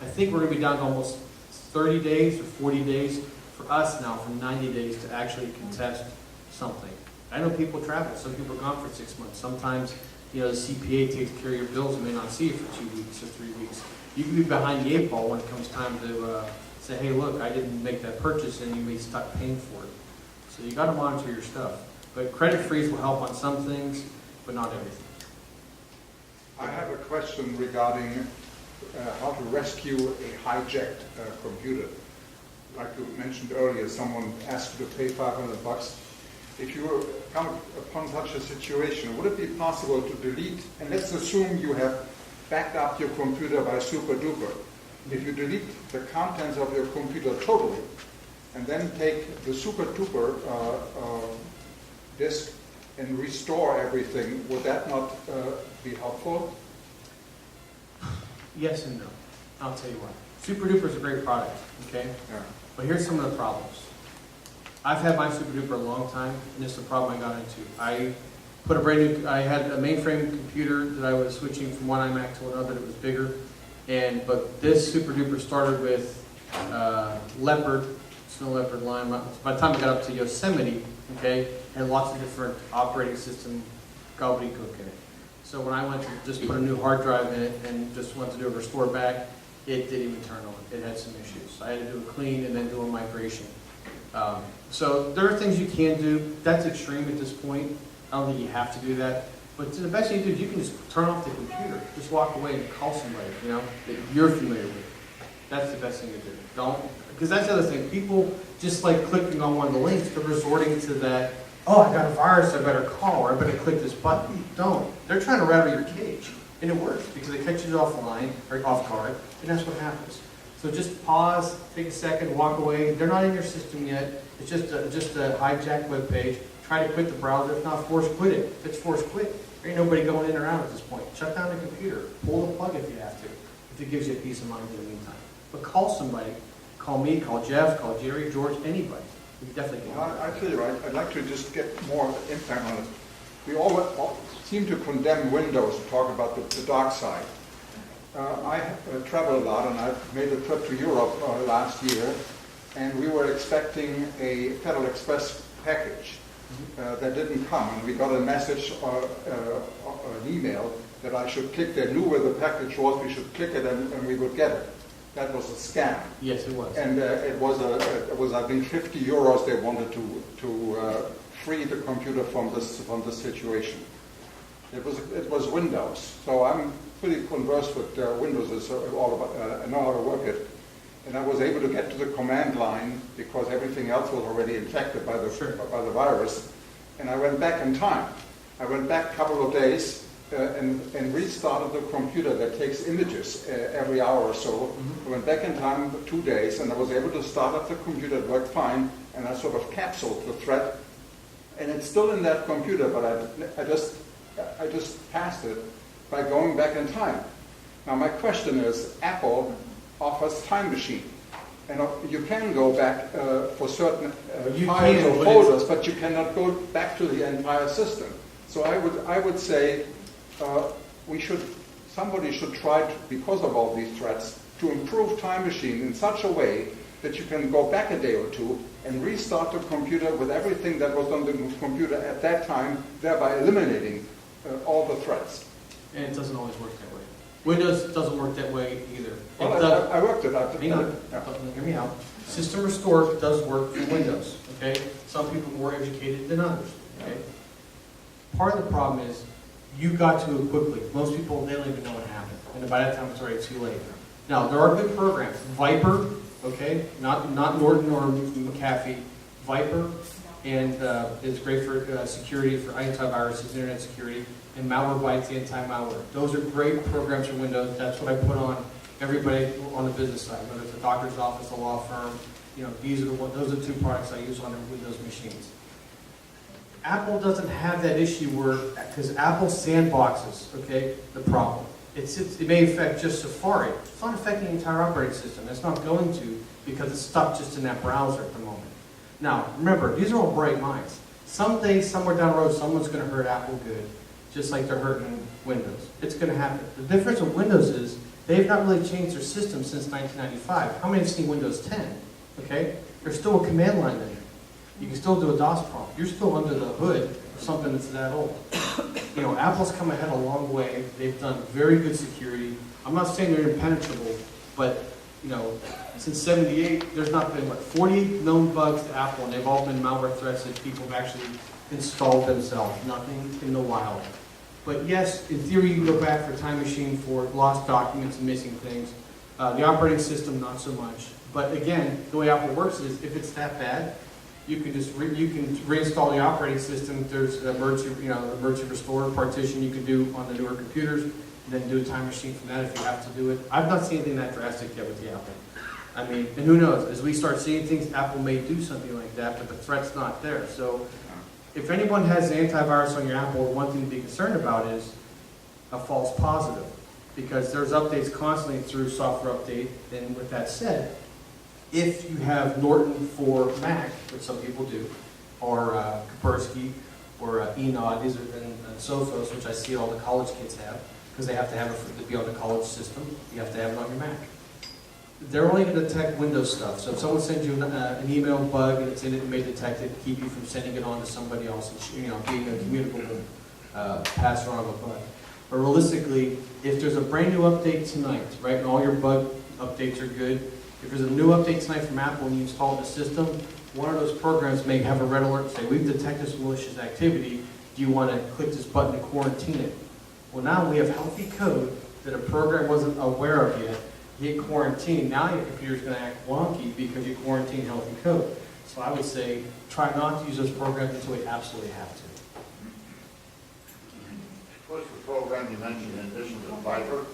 I think we're going to be down to almost 30 days or 40 days for us now, from 90 days to actually contest something. I know people travel. Some people are gone for 6 months. Sometimes, the CPA takes care of your bills and may not see you for 2 weeks or 3 weeks. You can be behind the 8 ball when it comes time to say, hey, look, I didn't make that purchase, and you may be stuck paying for it. So you got to monitor your stuff. But credit freeze will help on some things, but not everything. I have a question regarding how to rescue a hijacked computer. Like you mentioned earlier, someone asked you to pay $500. If you come upon such a situation, would it be possible to delete, and let's assume you have backed up your computer by super duper. If you delete the contents of your computer totally, and then take the super duper disk and restore everything, would that not be helpful? Yes and no. I'll tell you why. Super Duper is a great product, okay? Yeah. But here's some of the problems. I've had my Super Duper a long time, and this is the problem I got into. I had a mainframe computer that I was switching from one iMac to another that was bigger, but this Super Duper started with Snow Leopard line. By the time I got up to Yosemite, okay, had lots of different operating system gobbledygook in it. So when I went to just put a new hard drive in it and just went to do a restore back, it didn't even turn on. It had some issues. I had to do a clean and then do a migration. So there are things you can do. That's extreme at this point. I don't think you have to do that. But the best thing to do is you can just turn off the computer. Just walk away and call somebody, that you're familiar with. That's the best thing to do. Because that's the other thing. People just like clicking on one of the links, they're resorting to that, oh, I got a virus, I better call, or I better click this button. Don't. They're trying to rattle your cage. And it works because they catch you offline, or off guard, and that's what happens. So just pause, take a second, walk away. They're not in your system yet. It's just a hijacked web page. Try to quit the browser. If not, force quit it. If it's force quit, there ain't nobody going in or out at this point. Shut down the computer. Pull the plug if you have to, if it gives you a peace of mind in the meantime. But call somebody. Call me, call Jeff, call Jerry, George, anybody. We definitely can help. I feel you. I'd like to just get more impact on it. We all seem to condemn Windows, talk about the dark side. I travel a lot, and I made a trip to Europe last year, and we were expecting a Federal Express package that didn't come, and we got a message or an email that I should click. They knew where the package was. We should click it, and we would get it. That was a scam. Yes, it was. And it was I think 50 euros they wanted to free the computer from this situation. It was Windows. So I'm pretty conversed with Windows. It's all about, I know how to work it. And I was able to get to the command line because everything else was already infected by the virus. And I went back in time. I went back a couple of days and restarted the computer that takes images every hour or so. I went back in time for 2 days, and I was able to start up the computer. It worked fine, and I sort of capsuled the threat. And it's still in that computer, but I just passed it by going back in time. Now my question is, Apple offers Time Machine. And you can go back for certain files or folders, but you cannot go back to the entire system. So I would say somebody should try to, because of all these threats, to improve Time Machine in such a way that you can go back a day or two and restart the computer with everything that was on the computer at that time, thereby eliminating all the threats. And it doesn't always work that way. Windows doesn't work that way either. Well, I worked it out. Hang on, hear me out. System Restore does work for Windows, okay? Some people are more educated than others, okay? Part of the problem is you got to it quickly. Most people, they don't even know what happened. And by that time, it's already too late. Now, there are good programs. Viper, okay? Not Norton or McAfee. Viper, and it's great for security, for antiviruses, internet security, and Malwarebytes, anti-malware. Those are great programs for Windows. That's what I put on everybody on the business side, whether it's a doctor's office, a law firm. You know, those are the two products I use on their Windows machines. Apple doesn't have that issue because Apple sandboxes, okay, the problem. It may affect just Safari. It's not affecting the entire operating system. It's not going to because it's stuck just in that browser at the moment. Now, remember, these are all bright minds. Someday, somewhere down the road, someone's going to hurt Apple good, just like they're hurting Windows. It's going to happen. The difference with Windows is they've not really changed their system since 1995. How many have seen Windows 10? Okay? There's still a command line in there. You can still do a DOS prompt. You're still under the hood of something that's that old. You know, Apple's come ahead a long way. They've done very good security. I'm not saying they're impenetrable, but, you know, since '78, there's not been, 48 known bugs to Apple, and they've all been malware threats that people have actually installed themselves. Nothing in the wild. But yes, in theory, you can go back for Time Machine for lost documents and missing things. The operating system, not so much. But again, the way Apple works is, if it's that bad, you can just reinstall the operating system. There's an emergency restore partition you can do on the newer computers, and then do a Time Machine from that if you have to do it. I've not seen anything that drastic yet with the Apple. I mean, and who knows? As we start seeing things, Apple may do something like that, but the threat's not there. So, if anyone has an antivirus on your Apple, one thing to be concerned about is a false positive, because there's updates constantly through software update. And with that said, if you have Norton for Mac, which some people do, or Kaspersky, or Enod, these are and Sophos, which I see all the college kids have, because they have to have it to be on the college system. You have to have it on your Mac. They're only going to detect Windows stuff. So if someone sends you an email bug and it's in it, it may detect it, keep you from sending it on to somebody else, and, being a communicable passer on of a bug. But realistically, if there's a brand new update tonight, right, and all your bug updates are good, if there's a new update tonight from Apple and you install the system, one of those programs may have a red alert say, we've detected some malicious activity. Do you want to click this button to quarantine it? Well, now we have healthy code that a program wasn't aware of yet. You hit quarantine. Now your computer's going to act wonky because you quarantine healthy code. So I would say try not to use those programs until we absolutely have to. What's the program you mentioned in addition to Viper?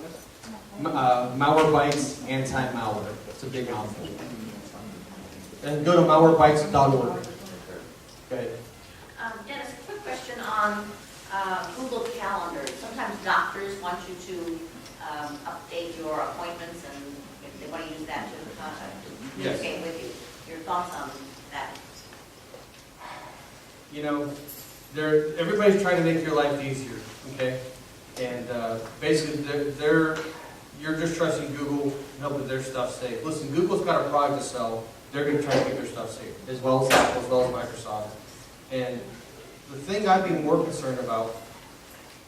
Malwarebytes anti-malware. It's a big mouthful. And go to malwarebytes.org. Okay. Dennis, a quick question on Google Calendar. Sometimes doctors want you to update your appointments, and if they want to use that to communicate with you. Your thoughts on that? You know, everybody's trying to make your life easier, okay? And basically, you're just trusting Google to help with their stuff safe. Listen, Google's got a product to sell. They're going to try to keep their stuff safe, as well as Apple, as well as Microsoft. And the thing I'd be more concerned about,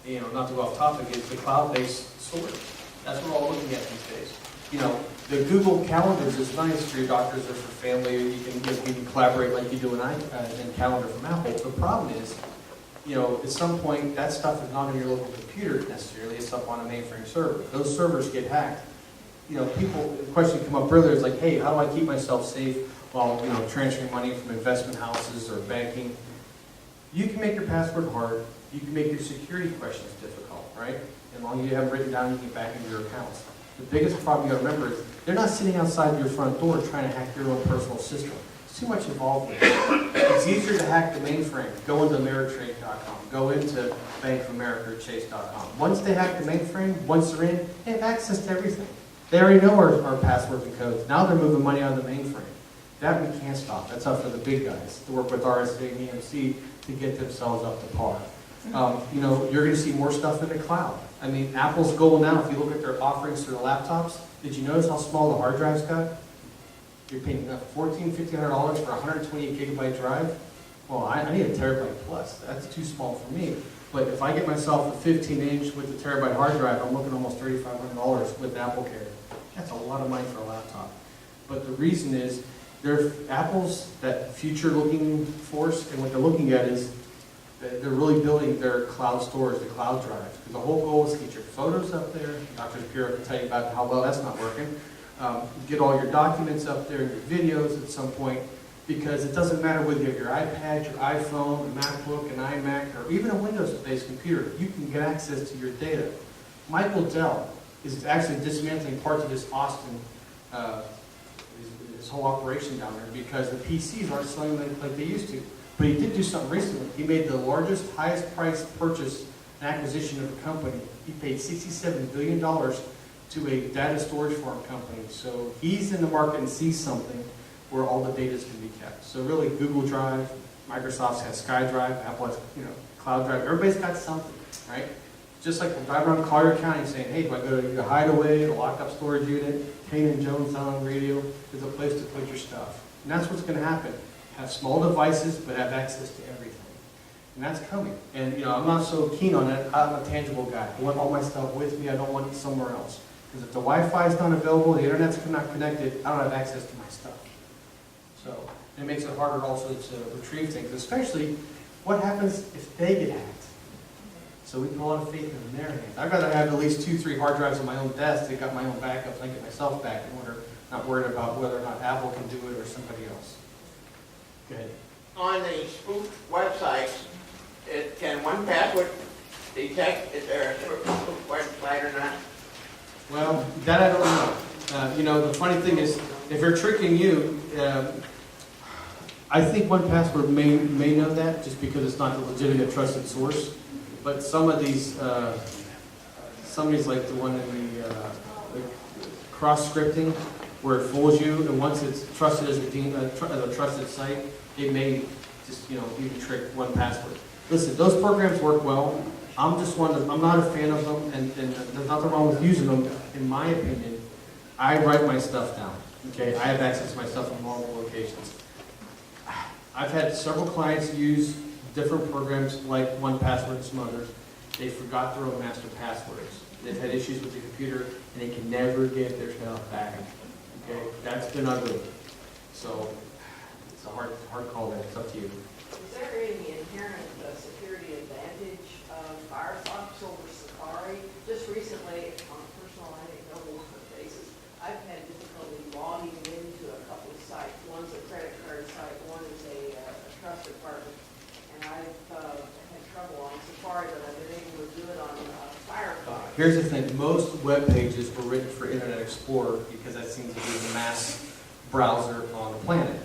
you know, not to go off topic, is the cloud-based storage. That's what we're all looking at these days. You know, the Google Calendars is nice for your doctors or for family. You can collaborate like you do in Calendar from Apple. The problem is, you know, at some point, that stuff is not on your local computer necessarily. It's up on a mainframe server. Those servers get hacked. You know, the question came up earlier is like, hey, how do I keep myself safe while, you know, transferring money from investment houses or banking? You can make your password hard. You can make your security questions difficult, right? As long as you have it written down, you can get back into your accounts. The biggest problem you got to remember is they're not sitting outside your front door trying to hack your own personal system. It's too much involved with it. It's easier to hack the mainframe. Go into Ameritrade.com. Go into Bank of America or Chase.com. Once they hack the mainframe, once they're in, they have access to everything. They already know our passwords and codes. Now they're moving money out of the mainframe. That we can't stop. That's up for the big guys to work with RSA and EMC to get themselves up to par. You know, you're going to see more stuff in the cloud. I mean, Apple's goal now, if you look at their offerings for the laptops, did you notice how small the hard drives got? You're paying $1,400, $1,500 for a 128 gigabyte drive? Well, I need a terabyte plus. That's too small for me. But if I get myself a 15-inch with a terabyte hard drive, I'm looking almost $3,500 with Apple Care. That's a lot of money for a laptop. But the reason is, Apple's that future-looking force, and what they're looking at is they're really building their cloud storage, the cloud drives. Because the whole goal is to get your photos up there. Dr. Shapiro can tell you about how well that's not working. Get all your documents up there, your videos at some point, because it doesn't matter whether you have your iPad, your iPhone, a MacBook, an iMac, or even a Windows-based computer. You can get access to your data. Michael Dell is actually dismantling parts of his Austin, his whole operation down there, because the PCs aren't selling like they used to. But he did do something recently. He made the largest, highest price purchase and acquisition of a company. He paid $67 billion to a data storage farm company. So he's in the market and sees something where all the data can be kept. So really, Google Drive, Microsoft has SkyDrive, Apple has, you know, Cloud Drive. Everybody's got something, right? Just like when drive around Collier County saying, hey, do I go to your hideaway, a locked-up storage unit, Kane and Jones on radio? There's a place to put your stuff. And that's what's going to happen. Have small devices, but have access to everything. And that's coming. And, you know, I'm not so keen on it. I'm a tangible guy. I want all my stuff with me. I don't want it somewhere else. Because if the Wi-Fi is not available, the internet's not connected, I don't have access to my stuff. So it makes it harder also to retrieve things, especially what happens if they get hacked. So we put a lot of faith in their hands. I'd rather have at least 2-3 hard drives on my own desk that got my own backups. I get myself back in order, not worried about whether or not Apple can do it or somebody else. Good. On the spoofed websites, can 1Password detect if they're a spoofed website or not? Well, that I don't know. You know, the funny thing is, if they're tricking you, I think 1Password may know that just because it's not a legitimate trusted source. But some of these like the one in the cross-scripting, where it fools you, and once it's trusted as a trusted site, it may just, you know, even trick 1Password. Listen, those programs work well. I'm not a fan of them, and there's nothing wrong with using them. In my opinion, I write my stuff down. Okay, I have access to my stuff in multiple locations. I've had several clients use different programs like 1Password and some others. They forgot their own master passwords. They've had issues with the computer, and they can never get their stuff back. Okay, that's been ugly. So it's a hard call there. It's up to you. Is there any inherent security advantage of Firefox over Safari? Just recently, on a personal anecdotal basis, I've had difficulty logging into a couple of sites. One's a credit card site, one is a trust department. And I've had trouble on Safari, but I've been able to do it on Firefox. Here's the thing, most web pages were written for Internet Explorer because that seems to be the mass browser on the planet.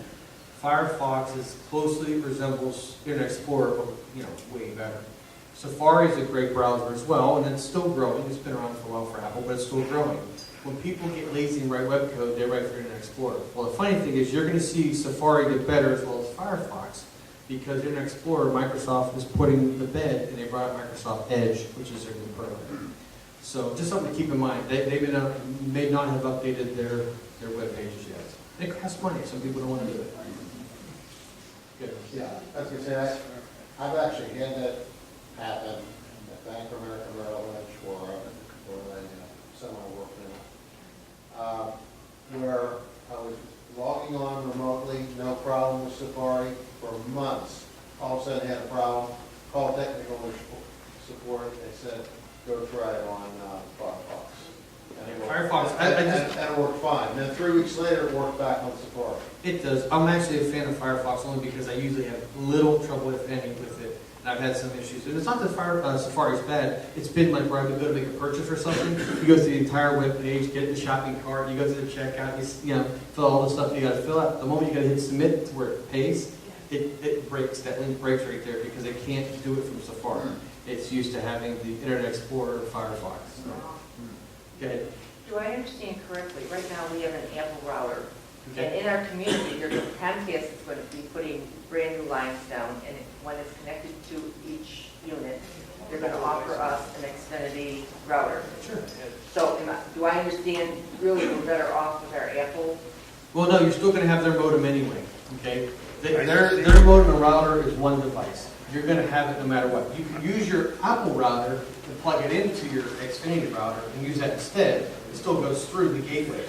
Firefox closely resembles Internet Explorer, but way better. Safari is a great browser as well, and it's still growing. It's been around for a while for Apple, but it's still growing. When people get lazy and write web code, they write for Internet Explorer. Well, the funny thing is you're going to see Safari get better as well as Firefox because Internet Explorer, Microsoft is putting to bed, and they brought out Microsoft Edge, which is their new program. So just something to keep in mind. They may not have updated their web pages yet. It costs money. Some people don't want to do it. Good. Yeah, I was going to say, I've actually had that happen at Bank of America Merrill Lynch where I someone worked in, where I was logging on remotely, no problem with Safari for months. All of a sudden I had a problem, called technical support, they said, go try it on Firefox. Firefox, and it worked fine. Then 3 weeks later, it worked back on Safari. It does. I'm actually a fan of Firefox only because I usually have little trouble, if any, with it. And I've had some issues. And it's not that Safari's bad. It's been like where I go to make a purchase or something. You go through the entire web page, get the shopping cart, you go to the checkout, you fill all the stuff you got to fill out. The moment you got to hit submit to where it pays, it breaks. That link breaks right there because it can't do it from Safari. It's used to having the Internet Explorer Firefox. Go ahead. Do I understand correctly? Right now, we have an Apple router. Okay. And in our community, Comcast is going to be putting brand new lines down, and when it's connected to each unit, they're going to offer us an Xfinity router. Sure. So do I understand really we're better off with our Apple? Well, no, you're still going to have their modem anyway. Okay. Their modem and router is one device. You're going to have it no matter what. You can use your Apple router and plug it into your Xfinity router and use that instead. It still goes through the gateway.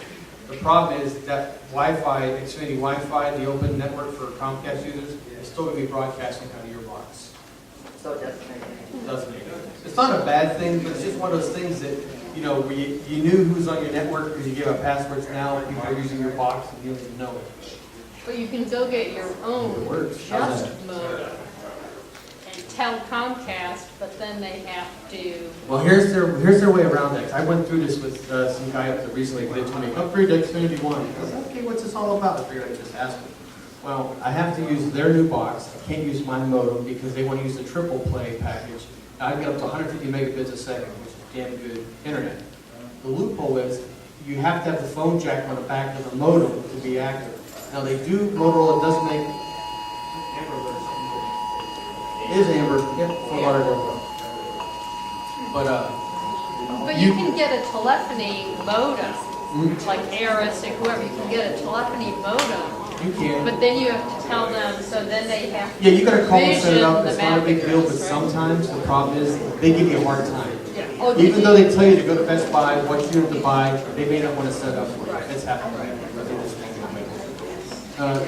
The problem is that Wi-Fi, Xfinity Wi-Fi, the open network for Comcast users, is still going to be broadcasting out of your box. So it doesn't make any Doesn't make it. It's not a bad thing, but it's just one of those things that, where you knew who's on your network because you give out passwords now, people are using your box and you don't even know it. But you can go get your own It works. just modem and tell Comcast, but then they have to. Well, here's their way around that. I went through this with some guy up there recently. They told me, upgrade to Xfinity One. I said, okay, what's this all about? I figured I'd just ask them. Well, I have to use their new box. I can't use my modem because they want to use the triple play package. I get up to 150 megabits a second, which is damn good internet. The loophole is you have to have the phone jack on the back of the modem to be active. Now they do, Motorola does make, it is Amber, yep, Fort Lauderdale. But you can get a telephony modem, like ARS or whoever, you can get a telephony modem. You can. But then you have to tell them, so then they have to. Yeah, you gotta call and set it up, provision it's the not a big map deal, but address, right? sometimes the problem is, they give you a hard time. Yeah. Oh, did Even you? though they tell you to go to Best Buy, what unit to buy, they may not want to set it up for you. It's happened. But they just won't make it.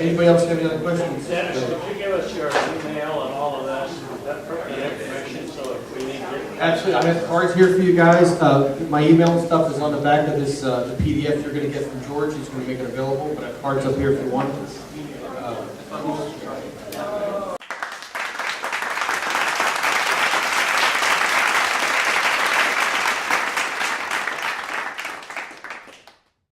Anybody else have any other questions? Dennis, could you give us your email and all of that, that pertinent information, so if we need to... Actually, I have cards here for you guys. My email and stuff is on the back of this, the PDF you're going to get from George. He's going to make it available, but I have cards up here if you want.